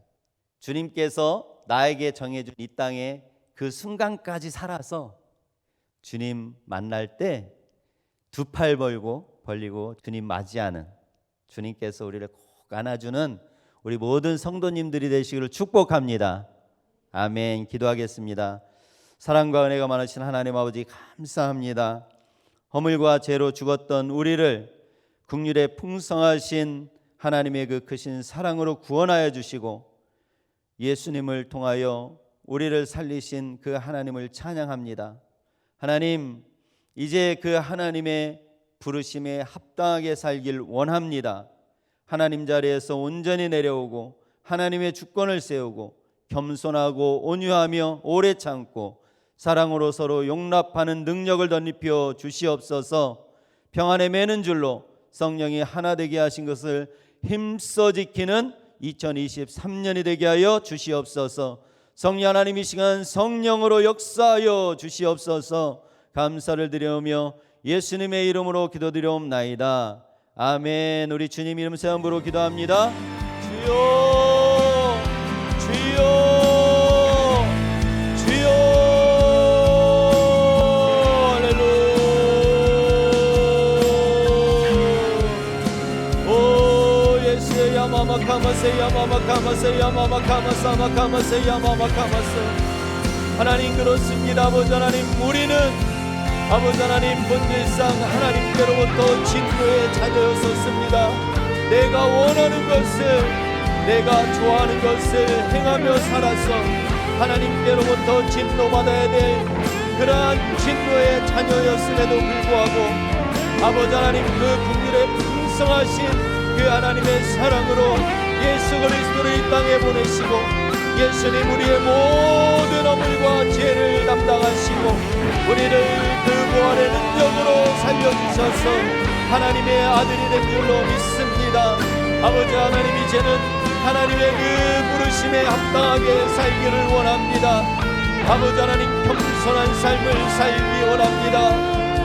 주님께서 나에게 정해준 이 땅에 그 순간까지 살아서 주님 만날 때 두 팔 벌리고 주님 맞이하는, 주님께서 우리를 꼭 안아주는 우리 모든 성도님들이 되시기를 축복합니다. 아멘. 기도하겠습니다. 사랑과 은혜가 많으신 하나님 아버지, 감사합니다. 허물과 죄로 죽었던 우리를 긍휼의 풍성하신 하나님의 그 크신 사랑으로 구원하여 주시고 예수님을 통하여 우리를 살리신 그 하나님을 찬양합니다. 하나님, 이제 그 하나님의 부르심에 합당하게 살길 원합니다. 하나님 자리에서 온전히 내려오고 하나님의 주권을 세우고 겸손하고 온유하며 오래 참고 사랑으로 서로 용납하는 능력을 덧입혀 주시옵소서. 평안에 매는 줄로 성령이 하나 되게 하신 것을 힘써 지키는 2023년이 되게 하여 주시옵소서. 성령 하나님, 이 시간 성령으로 역사하여 주시옵소서. 감사를 드려오며 예수님의 이름으로 기도드려옵나이다. 아멘. 우리 주님 이름 세움으로 기도합니다. 주여, 주여, 주여. 할렐루야. 오 예수야 마마카마세야 마마카마세야 마마카마사마카마세야 마마카마세. 하나님, 그렇습니다. 아버지 하나님, 우리는 아버지 하나님 본질상 하나님께로부터 진노의 자녀였었습니다. 내가 원하는 것을, 내가 좋아하는 것을 행하며 살아서 하나님께로부터 진노받아야 될 그러한 진노의 자녀였음에도 불구하고 아버지 하나님, 그 긍휼의 풍성하신 그 하나님의 사랑으로 예수 그리스도를 이 땅에 보내시고 예수님 우리의 모든 허물과 죄를 담당하시고 우리를 그 부활의 능력으로 살려주셔서 하나님의 아들이 된 줄로 믿습니다. 아버지 하나님, 이제는 하나님의 그 부르심에 합당하게 살기를 원합니다. 아버지 하나님, 겸손한 삶을 살기 원합니다.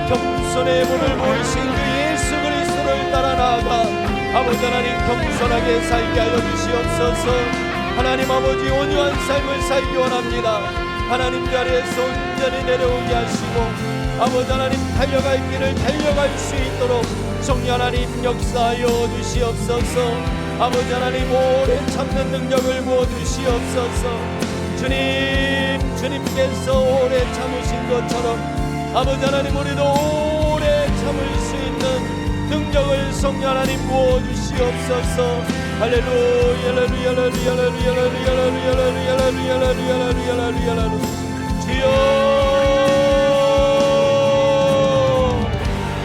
겸손의 문을 보이신 그 예수 그리스도를 따라 나아가 아버지 하나님, 겸손하게 살게 하여 주시옵소서. 하나님 아버지, 온유한 삶을 살기 원합니다. 하나님 자리에서 온전히 내려오게 하시고 아버지 하나님, 달려갈 길을 달려갈 수 있도록 성령 하나님 역사하여 주시옵소서. 아버지 하나님, 오래 참는 능력을 부어주시옵소서. 주님께서 오래 참으신 것처럼 아버지 하나님, 우리도 오래 참을 수 있는 능력을 성령 하나님 부어주시옵소서. 할렐루야, 할렐루야, 할렐루야, 할렐루야, 할렐루야, 할렐루야, 할렐루야, 할렐루야. 주여,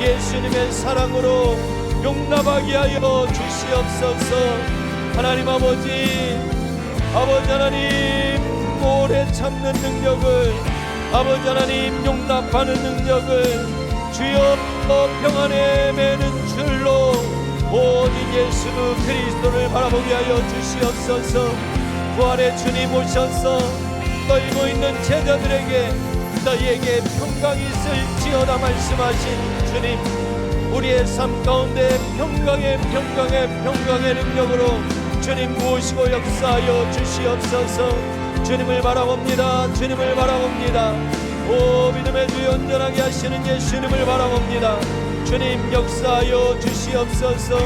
예수님의 사랑으로 용납하게 하여 주시옵소서. 하나님 아버지, 아버지 하나님, 오래 참는 능력을, 아버지 하나님, 용납하는 능력을 주여 평안에 매는 줄로 오직 예수 그리스도를 바라보게 하여 주시옵소서. 부활의 주님 오셔서 떨고 있는 제자들에게 너희에게 평강이 있을지어다 말씀하신 주님, 우리의 삶 가운데 평강의 능력으로 주님 모시고 역사하여 주시옵소서. 주님을 바라봅니다. 주님을 바라봅니다. 오 믿음의 주 온전하게 하시는 예수님을 바라봅니다. 주님 역사하여 주시옵소서.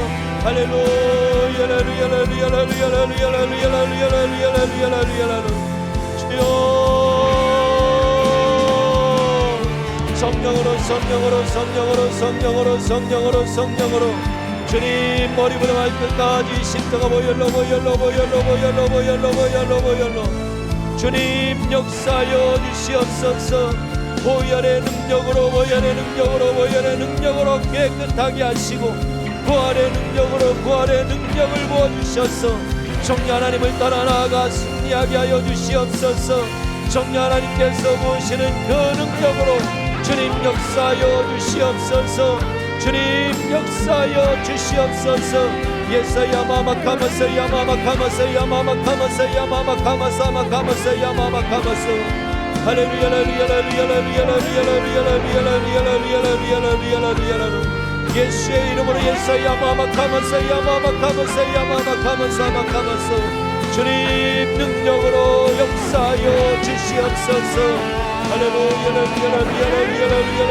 할렐루야 할렐루야 할렐루야 할렐루야 할렐루야 할렐루야 할렐루야 할렐루야. 주여 성령으로 성령으로 성령으로 성령으로 성령으로 성령으로 주님 머리부터 발끝까지 십자가 보혈로 보혈로 보혈로 보혈로 보혈로 보혈로 보혈로 주님 역사하여 주시옵소서. 보혈의 능력으로 보혈의 능력으로 보혈의 능력으로 깨끗하게 하시고 부활의 능력을 부어주셔서 정리 하나님을 따라 나아가 승리하게 하여 주시옵소서. 정리 하나님께서 부으시는 그 능력으로 주님 역사하여 주시옵소서. 주님 역사하여 주시옵소서. 예사야 마마카마사 야마마카마사 야마마카마사 야마마카마사 야마마카마사. 할렐루야 할렐루야 할렐루야 할렐루야 할렐루야 할렐루야. 예수의 이름으로 예사야 마마카마사 야마마카마사 야마마카마사 마카마사. 주님 능력으로 역사하여 주시옵소서. 할렐루야 할렐루야 할렐루야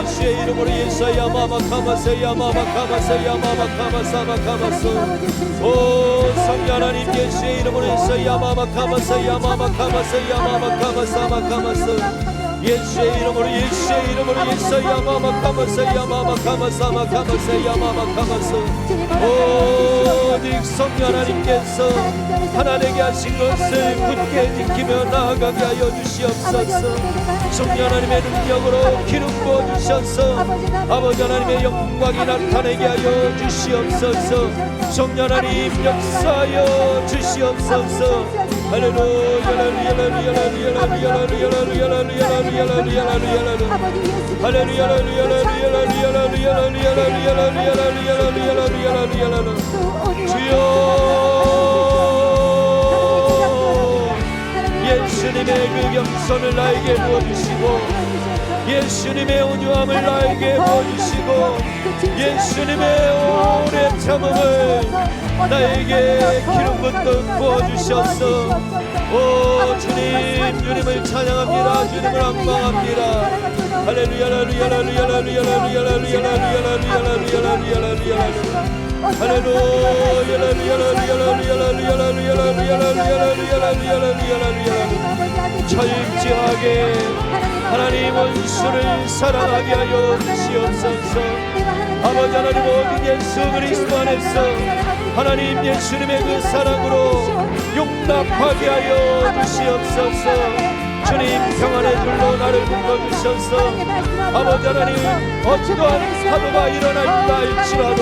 예수의 이름으로 예사야 마마카마사 야마마카마사 야마마카마사 마카마사. 오 성령 하나님 예수의 이름으로 예사야 마마카마사 야마마카마사 야마마카마사 마카마사. 예수의 이름으로 예사야 마마카마사 야마마카마사 마카마사 야마마카마사. 오직 성령 하나님께서 하나님께 하신 것을 굳게 지키며 나아가게 하여 주시옵소서. 성령 하나님의 능력으로 기름 부어주셔서 아버지 하나님의 영광이 나타내게 하여 주시옵소서. 성령 하나님 역사하여 주시옵소서. 할렐루야 할렐루야 할렐루야 할렐루야 할렐루야 할렐루야 할렐루야 할렐루야. 주여 예수님의 그 겸손을 나에게 부어주시고 예수님의 온유함을 나에게 부어주시고 예수님의 오래 참음을 나에게 기름 붓듯 부어주셔서 오 주님 주님을 찬양합니다. 주님을 앙망합니다. 할렐루야 할렐루야 할렐루야 할렐루야 할렐루야 할렐루야 할렐루야. 철저하게 하나님 원수를 사랑하게 하여 주시옵소서. 아버지 하나님 오직 예수 그리스도 안에서 하나님 예수님의 그 사랑으로 용납하게 하여 주시옵소서. 주님 평안의 줄로 나를 묶어주셔서 아버지 하나님 어떠한 사고가 일어난다 할지라도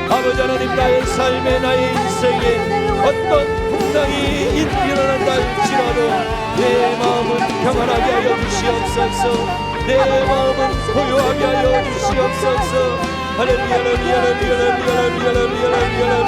아버지 하나님 나의 삶에 나의 인생에 어떤 풍랑이 일어난다 할지라도 내 마음은 평안하게 하여 주시옵소서. 내 마음은 고요하게 하여 주시옵소서. 할렐루야 할렐루야 할렐루야 할렐루야 할렐루야 할렐루야.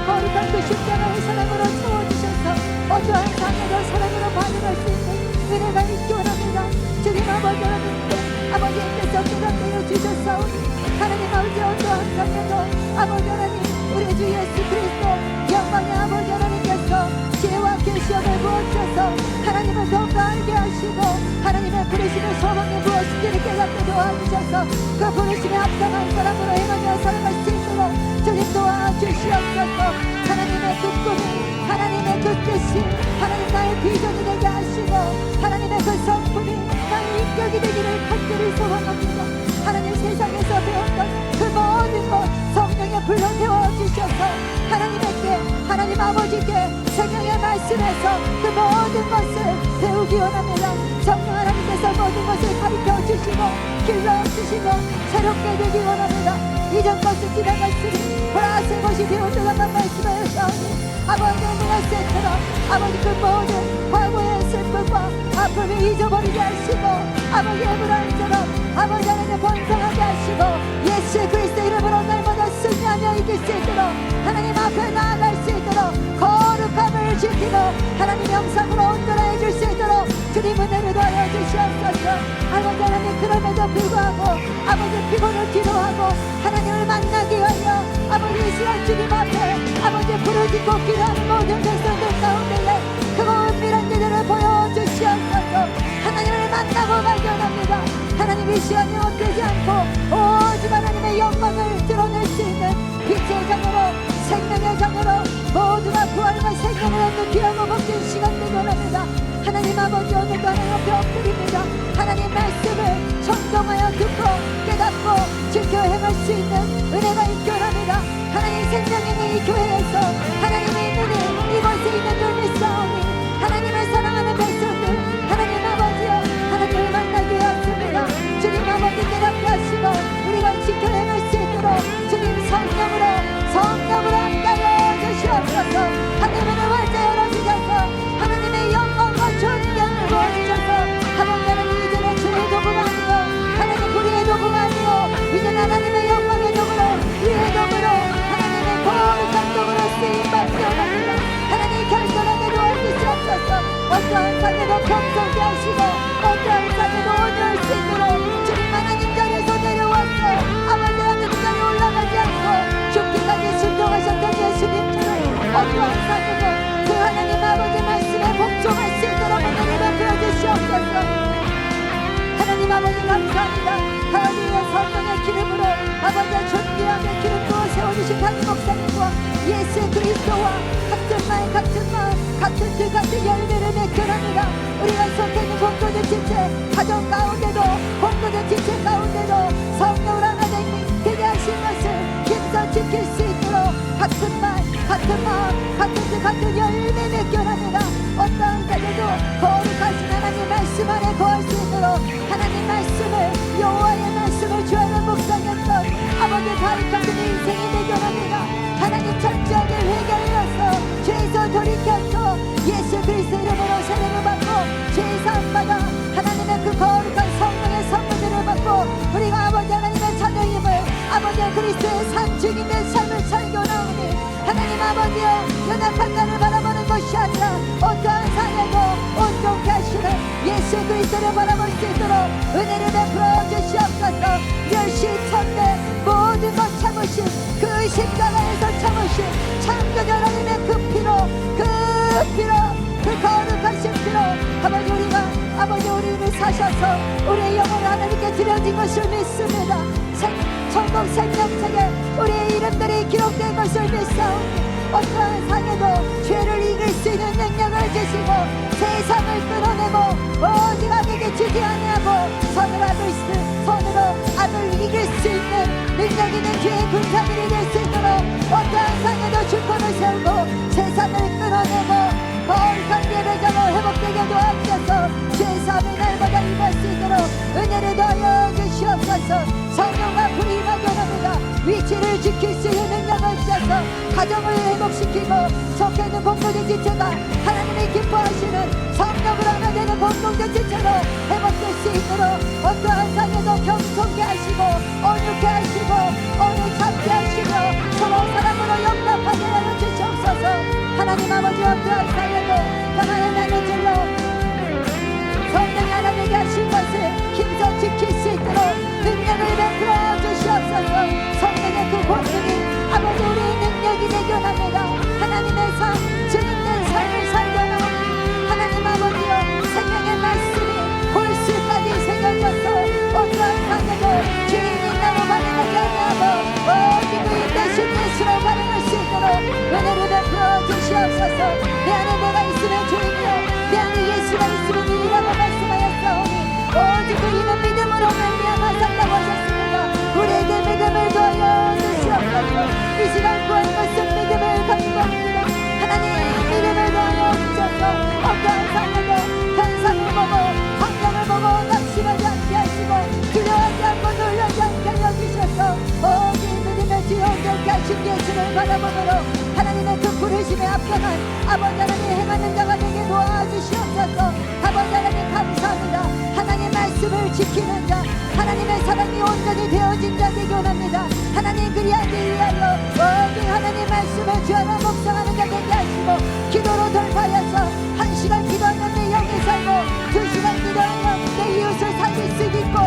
거룩한 그 십자가의 사랑으로 채워주셔서 어떠한 상해도 사랑으로 반응할 수 있는 은혜가 있기 원합니다. 주님 아버지 하나님께 아버지께서 깨닫게 주셨사오니 하나님 아버지 어떠한 상태도 아버지 하나님 우리 주 예수 그리스도 영광의 아버지 하나님께서 지혜와 계시함을 부어주셔서 하나님을 더욱 알게 하시고 하나님의 부르심의 소망이 무엇인지를 깨닫게 도와주셔서 그 부르심에 합당한 사람으로 행하며 살아갈 수 있도록 주님 도와주시옵소서. 하나님의 그 꿈이 하나님의 그 뜻이 하나님 나의 비전이 되게 하시고 하나님의 그 성품이 나의 인격이 되기를 간절히 소망합니다. 하나님 세상에서 배웠던 그 모든 것 성령의 불로 태워주셔서 하나님께 하나님 아버지께 생명의 말씀에서 그 모든 것을 배우기 원합니다. 성령 하나님께서 모든 것을 가르쳐 주시고 길러 주시고 새롭게 되기 원합니다. 이전 것은 지나갔으니 보라 새 것이 되어들어간 말씀하였사오니 아버지의 문화센터로 아버지 그 모든 과거의 슬픔과 아픔을 잊어버리게 하시고 아버지의 문화처럼 아버지 하나님 번성하게 하시고 예수 그리스도 이름으로 날마다 승리하며 이길 수 있도록 하나님 앞에 나아갈 수 있도록 거룩함을 지키고 하나님 영상으로 온전해 줄 수 있도록 주님 은혜를 더하여 주시옵소서. 아버지 하나님 그럼에도 불구하고 아버지 피곤을 기도하고 하나님을 만나기 위하여 아버지 이 시간 주님 앞에 아버지 부르짖고 기도하는 모든 백성들 가운데 그 은밀한 제대를 보여주시옵소서. 하나님을 만나고 발견합니다. 하나님 이 시간이 헛되지 않고 오직 하나님의 영광을 드러낼 수 있는 빛의 장으로 생명의 장으로 모두가 부활과 생명을 얻는 귀하고 복된 시간 되기 원합니다. 하나님 아버지 오늘도 하나님 앞에 엎드립니다. 하나님 말씀을 청정하여 듣고 깨닫고 지켜 행할 수 있는 은혜가 있기 원합니다. 하나님 생명 있는 이 교회에서 하나님의 있는 이곳에 있는 줄 믿사오니 하나님을 사랑하는 백성들 하나님 아버지여 하나님을 만나게 하십니다. 주님 아버지 깨닫게 하시고 우리가 지켜 행할 수 있도록 주님 성령으로 함께하여 주시옵소서. 하나님의 활자 열어주셔서 하나님의 영광과 존경을 보여주셔서 하나님은 이제는 주의 도구가 아니요 하나님 우리의 도구가 아니요 이제는 하나님의 영광의 도구로 위의 도구로 하나님의 거룩한 도구로 쓰임받게 합니다. 하나님 결단하게 도와주시옵소서. 어떠한 상에도 겸손케 하시고 어떠한 상에도 온유할 수 있도록 주님 하나님 자리에서 내려와서 아버지 하나님 자리에 올라가지 않고 죽기까지 순종하셨던 예수님처럼 어떠한 상에도 그 하나님 아버지 말씀에 복종할 수 있도록 하나님 베풀어 주시옵소서. 하나님 아버지 감사합니다. 하나님의 성령의 기름으로 아버지의 존귀하게 기름 부어 세워주신 담임 목사님과 예수 그리스도와 같은 말 같은 마음 같은 뜻 같은 열매를 맺겨납니다. 우리가 속해있는 공동체 지체 가정 가운데도 공동체 지체 가운데도 성령을 하나님 되게 하신 것을 힘써 지킬 수 있도록 같은 말 같은 마음 같은 뜻 같은 열매 맺겨납니다. 어떠한 때에도 거룩하신 하나님 말씀 안에 거할 수 있도록 하나님 말씀을 여호와의 말씀을 주하는 묵상했던 아버지 다윗 같은 인생이 되게 합니다. 하나님 철저하게 회개하여서 죄에서 돌이켜서 예수 그리스도 이름으로 세례를 받고 죄사함 받아 하나님의 그 거룩한 성령의 선물들을 받고 우리가 아버지 하나님의 자녀임을 아버지 그리스도의 상징인 삶을 살게 원하오니 하나님 아버지여 연약한 나를 바라보는 것이 아니라 어떠한 상에도 온전케 하시는 예수 그리스도를 바라볼 수 있도록 은혜를 베풀어 주시옵소서. 멸시천대 모든 것 참으신 그 십자가에서 참으신 참전 하나님의 그 피로 그 거룩하신 피로 아버지 우리가 아버지 우리를 사셔서 우리의 영혼을 하나님께 드려진 것을 믿습니다. 천국 생명책에 우리의 이름들이 기록된 것을 믿사오니 어떠한 상에도 죄를 이길 수 있는 능력을 주시고 세상을 끊어내고 오직 악에게 지지 아니하고 손으로 악을 이길 수 있는 능력 있는 주의 군사들이 될 수 있도록 어떠한 상에도 주권을 세우고 세상을 끊어내고 거룩한 예배자로 회복되게 도와주셔서 죄사함의 날마다 임할 수 있도록 은혜를 더하여 주시옵소서. 성령과 불이 임하게 합니다. 위치를 지킬 수 있는 능력을 주셔서 가정을 회복시키고 속해있는 공동체 지체가 하나님이 기뻐하시는 성령으로 하나 되는 공동체 지체로 회복될 수 있도록 어떠한 상에도 겸손케 하시고 온유케 하시고 오늘 참게 하시며 서로 사랑으로 용납하게 하여 주시옵소서. 하나님 아버지 어떠한 상에도 평안의 날을 질러 지킬 수 있도록 능력을 베풀어 주시옵소서. 성령의 그 권능이 아버지 우리의 능력이 되게 원합니다. 하나님의 삶, 증인된 삶을 살려나오니 하나님 아버지여 생명의 말씀이 골수까지 새겨져서 어떠한 상태도 주님이 나로 발행하지 아니하고 오직 대신 예수로 발행할 수 있도록 은혜를 베풀어 주시옵소서. 내 안에 내가 있으면 주님이여 내 안에 예수가 있으면 이라고 말씀하였사오니 오직 그 이는 믿음으로 말미암아 산다고 하셨습니다. 우리에게 믿음을 더하여 주시옵소서. 이 시간 구할 것은 믿음을 간구합니다. 하나님 믿음을 더하여 주셔서 어떠한 상황도 현상을 보고 환경을 보고 낙심하지 않게 하시고 두려워하지 않고 놀라지 않게 하여 주셔서 오직 믿음의 주여 온전케 하신 예수를 바라보므로 하나님의 그 부르심에 합당한 아버지 하나님 행하는 자가 되게 도와주시옵소서. 아버지 하나님 감사합니다. 하나님 말씀을 지키는 자 하나님의 사랑이 온전히 되어진 자 되기 원합니다. 하나님 그리하기 위하여 오직 하나님 말씀을 주하나 묵상하는 자 되게 하시고 기도로 돌파하여서 1시간 기도하면 내 영이 살고 2시간 기도하면 내 이웃을 살릴 수 있고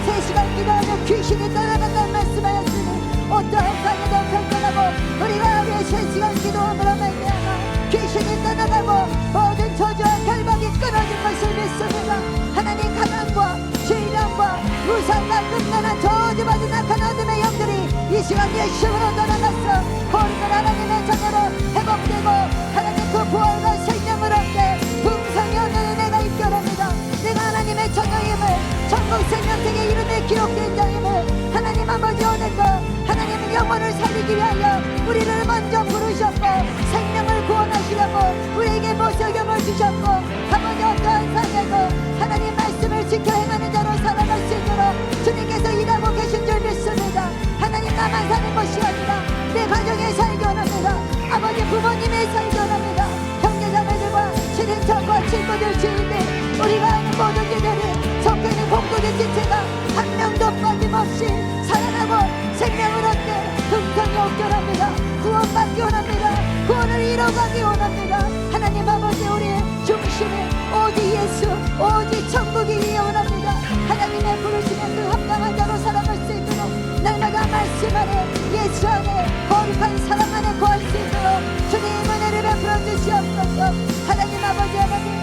3시간 기도하면 귀신이 떠나간다는 말씀하였으니 어떠한 상에도 평정하고 우리가 우리의 3시간 기도함으로 말미암아 귀신이 떠나가고 모든 저주와 결박이 끊어질 것을 믿습니다. 하나님 가난과 죄인과 무상과 끝나는 저주받은 악한 어둠의 영들이 이 시간 예수로 떠나갔어. 거룩한 하나님의 자녀로 회복되고 하나님 그 부활과 생명을 얻게 풍성히 얻는 은혜가 있게 합니다. 내가 하나님의 자녀임을 천국 생명책에 이름에 기록된 자임을 하나님 아버지 오늘도 하나님의 영혼을 살리기 위하여 우리를 먼저 부르셨고 생명을 구원하시려고 우리에게 보석염을 주셨고 아버지 어떠한 삶에도 하나님 말씀을 지켜 행하는 자로 살아갈 수 있도록 주님께서 일하고 계신 줄 믿습니다. 하나님 나만 사는 것이 아니라 내 가정에 살기 원합니다. 아버지 부모님의 살기 원합니다. 형제자매들과 친인척과 친구들 지인들 우리가 하는 모든 일들이 속해있는 공동의 지체가 한 명도 빠짐없이 살아나고 생명을 얻게 풍성히 얻기 원합니다. 구원받기 원합니다. 구원을 이뤄가기 원합니다. 하나님 아버지 우리의 중심이 오직 예수 오직 천국이기 원합니다. 하나님의 부르심에 그 합당한 자로 살아갈 수 있도록 날마다 말씀 안에 예수 안에 거룩한 사랑 안에 구할 수 있도록 주님 은혜를 베풀어 주시옵소서. 하나님 아버지 하나님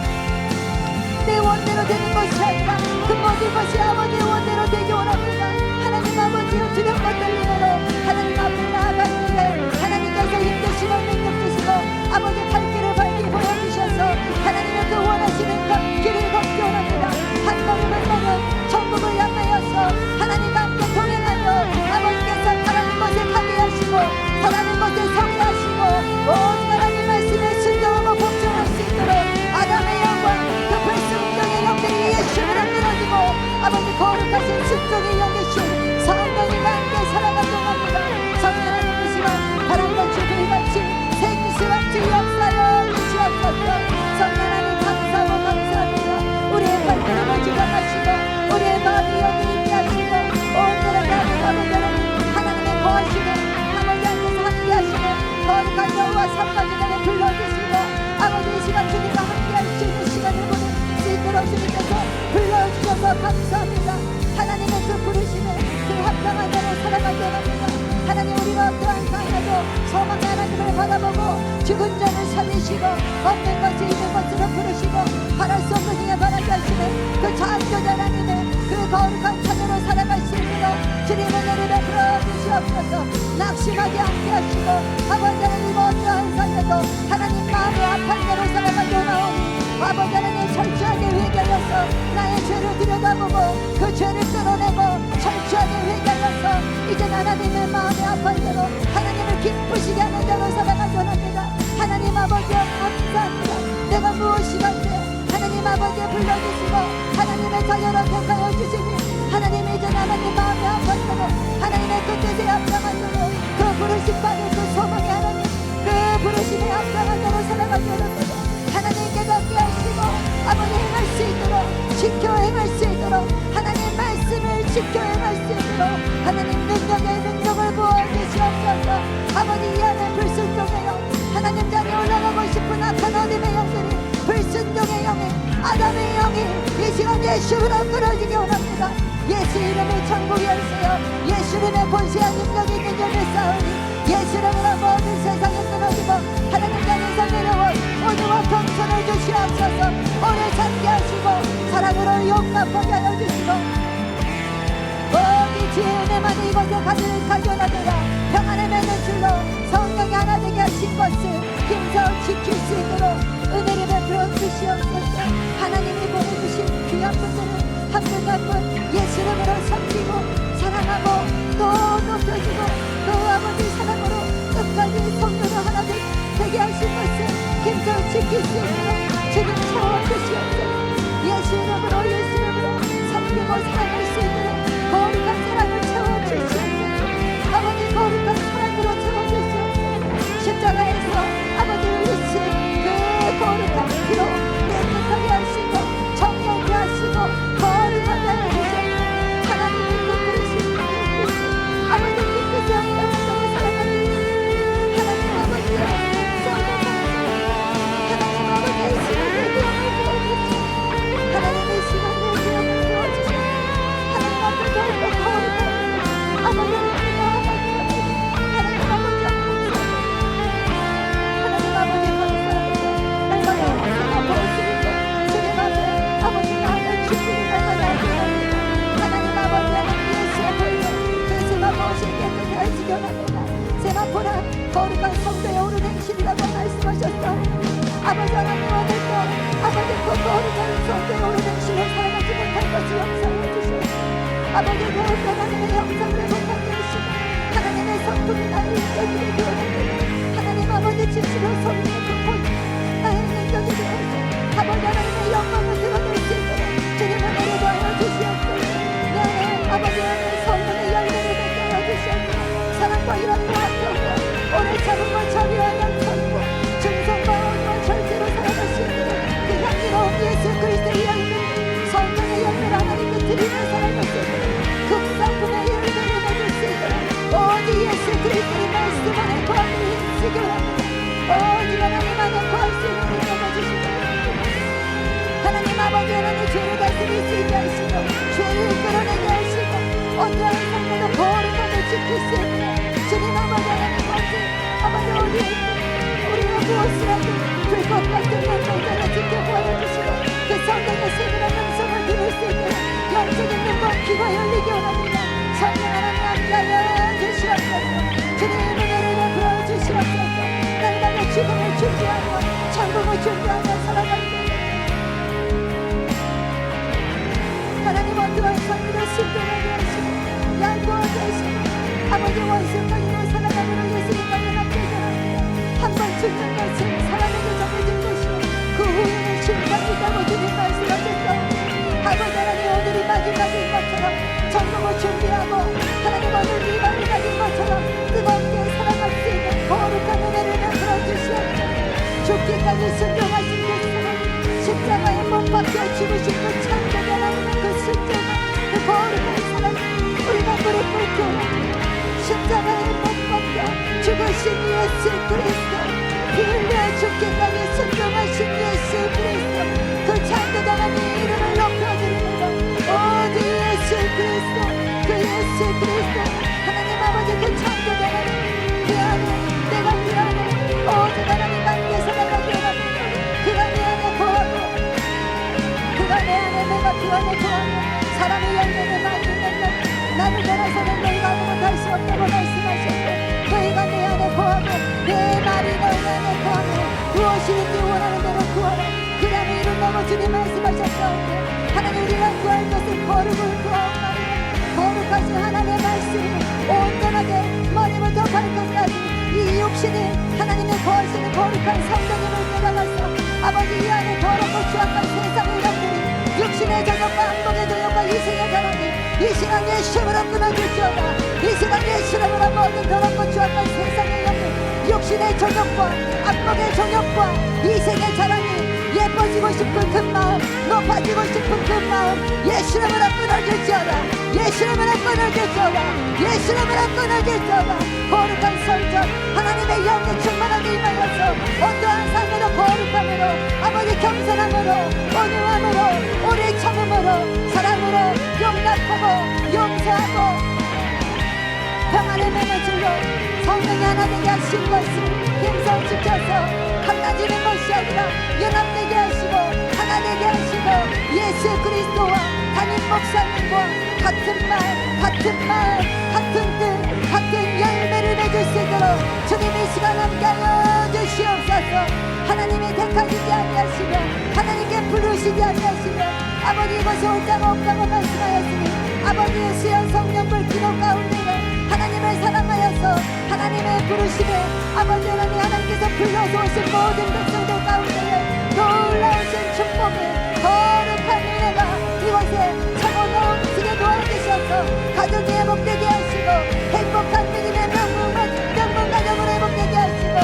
내 원대로 되는 것이 아니라 그 모든 것이 아버지의 원대로 되기 원합니다. 하나님 아버지의 두렵고 떨림으로 하나님 앞에 나아갈 때 하나님께서 힘드시고 능력주시고 아버지의 갈 길을 밝히 보여주셔서 하나님의 그 원하시는 것 길을 걷기 원합니다. 한 걸음 한 걸음 천국을 향하여서 하나님과 함께 동행하며 아버지께서 바라는 것에 가게 하시고 바라는 것에 서게 하시고 온 하나님 말씀에 순종하고 복종할 수 있도록 아담의 영광 그 불순종의 영들이 예수를 끊어지고 아버지 거룩하신 순종의 영이신 성령님과 함께 살아가도록 합니다. 성령 하나님 이 시간 바람같이 불같이 생수같이 역사여 주시옵소서. 성령 하나님 감사하고 감사합니다. 우리의 발걸음을 주장하시고 우리의 마음이 여기 있게 하시고 오늘의 나의 아버지 하나님의 거하시는 아버지 안에서 함께 하시는 거룩한 여호와 삼가지단에 불러주시고 아버지 이 시간 주님과 함께 할 수 있는 시간을 보낼 수 있도록 주님께서 불러주셔서 감사합니다. 하나님의 그 부르심에 그 합당한 자로 살아가게 합니다. 하나님 우리가 어떠한 상황에도 소망의 하나님을 바라보고 죽은 자를 살리시고 없는 것이 있는 것으로 부르시고 바랄 수 없는 이에 바라게 하시는 그 창조자 하나님의 그 거룩한 자녀로 살아갈 수 있도록 주님의 은혜를 베풀어 주시옵소서. 낙심하지 않게 하시고 아버지 하나님 어떠한 삶에도 하나님 마음의 아픈 대로 살아가게 하오니 아버지 하나님 철저하게 회개하여서 나의 죄를 들여다보고 그 죄를 끌어내고 철저하게 회개하여서 이제 하나님의 마음의 아픈 대로 하나님을 기쁘시게 하는 자로 살아가게 원합니다. 하나님 아버지 감사합니다. 내가 무엇이가 돼 하나님 아버지 불러주시고 하나님의 자녀로 택하여 주시니 하나님 이제 하나님 마음의 아픈 대로 하나님의 그 뜻에 합당한 대로 그 부르심 받은 그 소망의 하나님 그 부르심에 합당한 대로 살아가게 원합니다. 하나님 깨닫게 하시고 아버지 행할 수 있도록 지켜 행할 수 있도록 하나님 말씀을 지켜 행할 수 있도록 하나님 능력의 능력을 부어주시옵소서. 아버지 이 안에 불순종의 영 하나님 자리에 올라가고 싶은 악한 어둠의 영들이 불순종의 영이 아담의 영이 이 시간 예수로 끊어지기 원합니다. 예수 이름의 천국이 열쇠요 예수 이름의 권세와 능력이 있는 영의 싸우니 예수 이름으로 모든 세상에 끊어지고 하나님 나라에서 내려온 오늘와 경선을 주시옵소서. 오늘 살게 하시고 사랑으로 용납하게 하여 주시고 모든 지혜의 은혜만이 이곳에 가져나더라 평안을 맺는 줄로 성령이 하나 되게 하신 것을 힘써 지킬 수 있도록 은혜를 베풀어 주시옵소서. 하나님이 보내주신 귀한 분들은 한 분 한 분 예수 이름으로 섬기고 사랑하고 또 높여주고 또 아버지 사랑으로 끝까지 성도로 하나 되게 하신 것을 힘써 지킬 수 있도록 주님 채워주시옵소서. 예수 이름으로 예수 이름으로 섬기고 사랑할 수 있도록 거룩한 사랑을 채워주시옵소서. 아버지 거룩한 사랑으로 채워주시옵소서. 십자가에서 아버지 흘리신 그 거룩한 피로 깨끗하게 하시고 정결케 하시고 거룩하게 하시옵소서. 하나님이 이끄시는 아버지 기쁘지 않다고 사랑하는 하나님 아버지의 하나님 아버지의 시간을 부어주시고 하나님의 시간을 부어주시고 하나님 앞에 더욱더 거룩한 아버지를 하나님 아버지 하나님 아버지 감사합니다. 날마다 하나 보시니까 주님 앞에 아버지 나를 주시는 날마다 합니다. 하나님 아버지 하나님 예수의 보이는 그 세마포시 깨끗이 하시기 원합니다. 세마포란 거룩한 성도의 옳은 행실이라고 말씀하셨어. 아버지 하나님 오늘도 아버지 그 거룩한 성도의 옳은 행실을 살아가지 못할 것을 용서해 주시옵소서. 아버지 그 하나님의 형상을 회복하게 하시고 하나님의 성품이 나를 인격이 되어줍니다. 하나님 아버지 진실로 섬기는 그 본 나의 인격이 되어서 아버지 하나님의 영광을 드러낼 수 있도록 주님을 은혜로 하여 주시옵소서. 내 안에 아버지 하나님의 성령의 열매를 맺게 하여 주시옵소서. 사랑과 이런 보았고 오늘 참음과 자비와 양선과 중성과 온유와 절제로 살아갈 수 있도록 그 향기로운 예수 그리스도의 열매 성령의 열매를 하나님께 드리며 살아갈 수 있도록 극상품의 열매를 맺을 수 있도록 오직 예수 그리스도의 말씀 안에 거하는 힘쓰기 원합니다. 오직 하나님 안에 거할 수 있는 힘을 주시고 하나님 아버지 하나님 죄를 다스릴 수 있게 하시고 죄를 끌어내게 하시고 어떠한 상태도 거룩함을 지킬 수 있는 주님 아버지 하나님 아버지 어디에 있는 우리가 무엇을 하든 불법 같은 영광자를 지켜보아 주시고 그 성령의 세밀한 음성을 들을 수 있도록 영적인 눈과 귀가 열리기 원합니다. 성령 하나님 함께하여 주시옵소서. 주님의 은혜를 베풀어 주시옵소서. 날마다 죽음을 준비하며 천국을 준비하며 살아갈 때 하나님 어떠한 삶으로 순종하게 하시고 양보하게 하시고 아버지 원수까지도 살아가므로 예수님 말씀하게 전합니다. 한 번 죽는 것은 사람에게 정해진 것이요 그 후에는 심판이라고 주님 말씀하셨사오니 아버지 하나님 오늘이 마지막인 것처럼 천국을 준비하고 하나님 오늘 이 마지막인 것처럼 뜨겁게 살아갈 수 있는 거룩한 은혜를 베풀어 주시옵소서. 죽기까지 순종하신 예수는 십자가에 못 박혀 죽으신 그 창조의 하나님의 그 순종과 그 거룩한 사랑 우리가 무릎 꿇고 십자가에 못 박혀 죽으신 예수 그리스도 피 흘려 죽기까지 순종하신 예수 그리스도 그 창조의 하나님의 이름을 높여드립니다. 오직 예수 그리스도 그 예수 그리스도 하나님 아버지 그 창조의 하나님 그 안에 내가 그 안에 오직 하나님 함께 살아가게 합니다. 그가 내 안에 거하고 그가 내 안에 내가 그 안에 거하며 사람의 열매를 만드는 날 나를 떠나서는 너희가 아무것도 할 수 없다고 말씀하셨고 너희가 내 안에 거하고 내 말이 너희 안에 거하며 무엇이든지 원하는 대로 구하라 그라면 이룬다고 주님 말씀하셨사오니 하나님 우리가 구할 것은 거룩을 구하옵나니 거룩하신 하나님의 말씀이 온전하게 머리부터 발끝까지 이 육신이 하나님의 거하시는 거룩한 성령님을 깨달아서 아버지 이 안에 더럽고 추악한 세상의 것들이 육신의 저녁과 악몽의 저녁과 이생의 자랑이 이 시간 예수님으로 끊어질지어다. 이 시간 예수님으로 모든 더럽고 추악한 세상의 영들 육신의 저녁과 악몽의 저녁과 이생의 자랑이 예뻐지고 싶은 그 마음 높아지고 싶은 그 마음 예수님으로 끊어질지어다. 예수님으로 끊어질지어다. 예수님으로 끊어질지어다. 거룩한 성전 하나님의 영이 충만하게 임하여서 어떠한 삶으로 거룩함으로 아버지 겸손함으로 온유함으로 오래 참음으로 사랑으로 용납하고 하나님의 줄로 성령이 하나 되게 하신 것을 힘써주셔서 갈라지는 것이 아니라 연합되게 하시고 하나 되게 하시고 예수 그리스도와 담임 목사님과 같은 뜻 같은 열매를 맺을 수 있도록 주님 이 시간 함께하여 주시옵소서. 하나님이 택하시지 아니하시며 하나님께 부르시지 아니하시며 아버지 이것이 옳다고 없다고 말씀하였으니 아버지의 수연 성령불 기도 가운데에 하나님을 사랑하여서 하나님의 부르심에 아버지 하나님께서 불러서 오신 모든 백성들 가운데에 놀라우신 축복이 거룩한 은혜가 이곳에 차고 넘치게 도와주셔서 가정이 회복되게 하시고 행복한 믿음의 명문 가정을 회복되게 하시고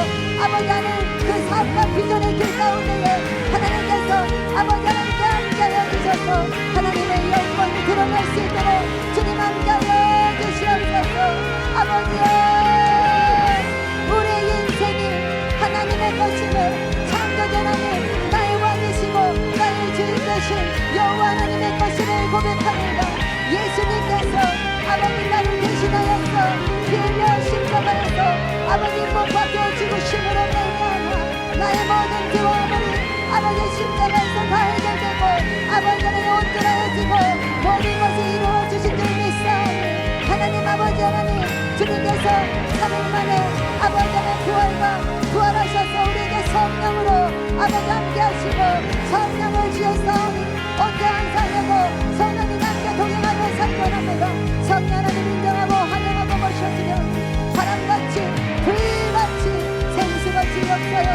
아버지 하나님 그 사업과 비전의 길 가운데에 하나님께서 아버지 하나님께 함께하여 주셔서 하나님의 영광이 드러날 수 있도록 주님 함께하여 주시옵소서. 아버지여 우리의 인생이 하나님의 것임을 창조주 하나님 나의 왕이시고 나의 주인 되신 여호와 하나님의 것임을 고백합니다. 예수님께서 아버지 나를 대신하여서 빌려 십자가에서 아버지 못 박혀 죽으심으로 말미암아 나의 모든 죄와물이 아버지 십자가에서 다 해결되고 아버지 하나님 온전하여지고 모든 것을 이루어 주신 줄 믿사오니 하나님 아버지 하나님 주님께서 3일 만에 아버지 하나님 부활하셔서 우리에게 성령으로 아버지 함께 하시고 성령을 주셨사오니 온전한 삶하고 성령이 함께 동행하며 살건합니다. 성령 하나님 인정하고 환영하고 모셔주며 바람같이 불같이 생수같이 역사여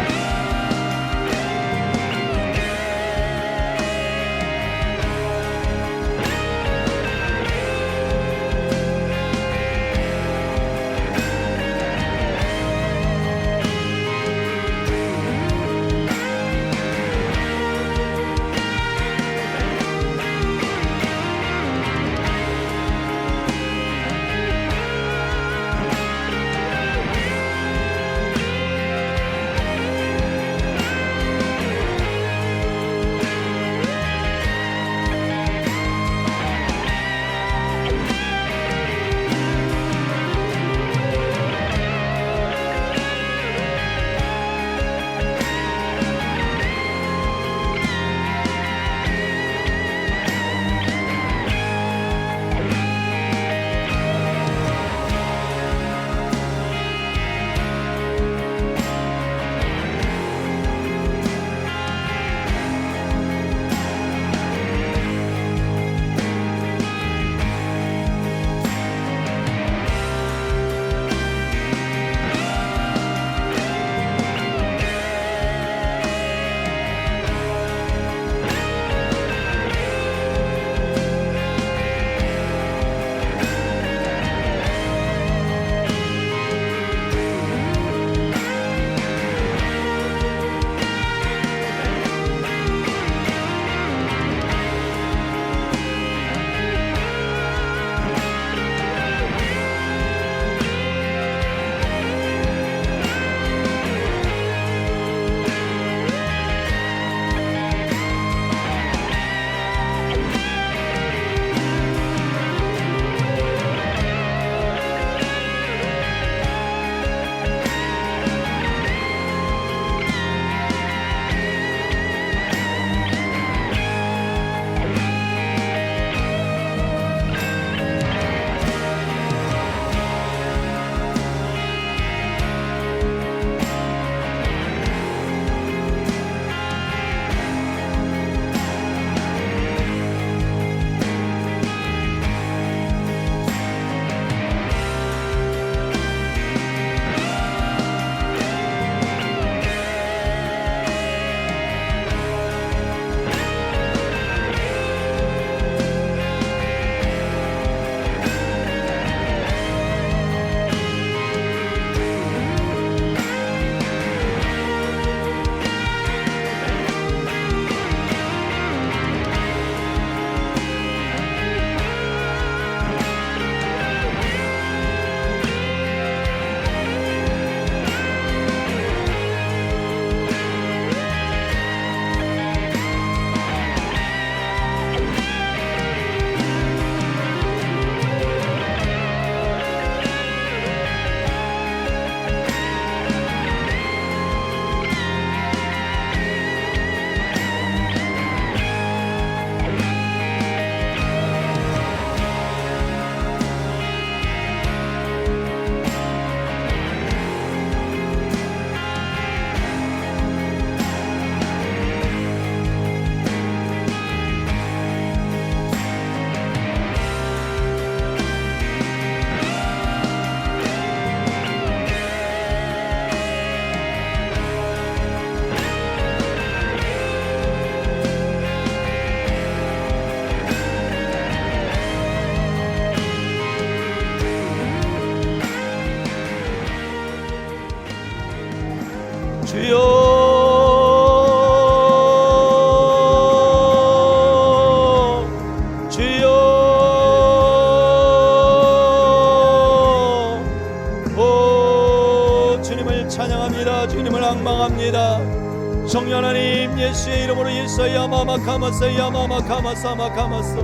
기도합니다. 성령 하나님, 예수의 이름으로 예수야마마카마사 야마마카마사마카마사.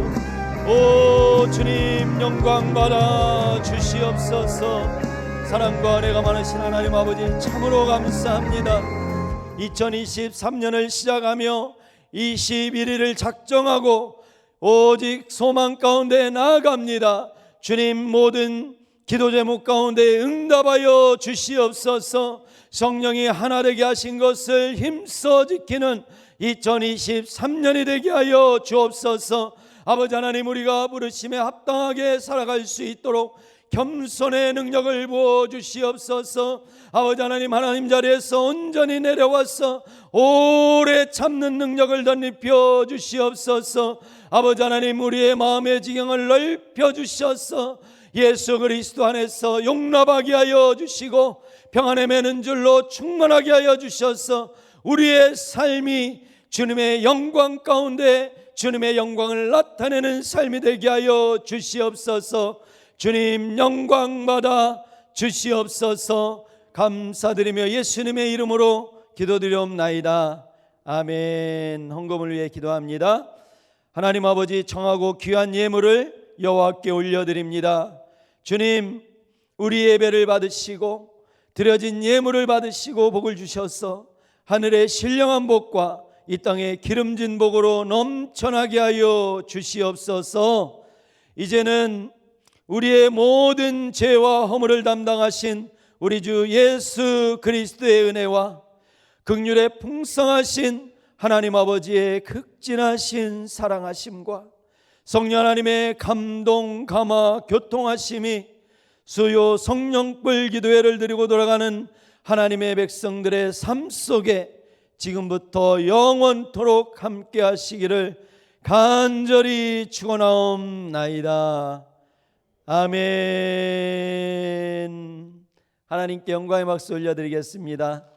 오 주님, 영광 받아 주시옵소서. 사랑과 은혜가 많으신 하나님 아버지, 참으로 감사합니다. 2023년을 시작하며 21일을 작정하고 오직 소망 가운데 나아갑니다. 주님, 모든 기도 제목 가운데 응답하여 주시옵소서. 성령이 하나 되게 하신 것을 힘써 지키는 2023년이 되게 하여 주옵소서. 아버지 하나님, 우리가 부르심에 합당하게 살아갈 수 있도록 겸손의 능력을 부어주시옵소서. 아버지 하나님, 하나님 자리에서 온전히 내려와서 오래 참는 능력을 덧입혀 주시옵소서. 아버지 하나님, 우리의 마음의 지경을 넓혀 주셔서 예수 그리스도 안에서 용납하게 하여 주시고 평안에 매는 줄로 충만하게 하여 주셔서 우리의 삶이 주님의 영광 가운데 주님의 영광을 나타내는 삶이 되게 하여 주시옵소서. 주님, 영광 받아 주시옵소서. 감사드리며 예수님의 이름으로 기도드리옵나이다. 아멘. 헌금을 위해 기도합니다. 하나님 아버지, 청하고 귀한 예물을 여호와께 올려드립니다. 주님, 우리 예배를 받으시고 드려진 예물을 받으시고 복을 주셔서 하늘의 신령한 복과 이 땅의 기름진 복으로 넘쳐나게 하여 주시옵소서. 이제는 우리의 모든 죄와 허물을 담당하신 우리 주 예수 그리스도의 은혜와 긍휼의 풍성하신 하나님 아버지의 극진하신 사랑하심과 성령 하나님의 감동, 감화, 교통하심이 수요 성령불 기도회를 드리고 돌아가는 하나님의 백성들의 삶 속에 지금부터 영원토록 함께 하시기를 간절히 축원하옵나이다. 아멘. 하나님께 영광의 박수 올려드리겠습니다.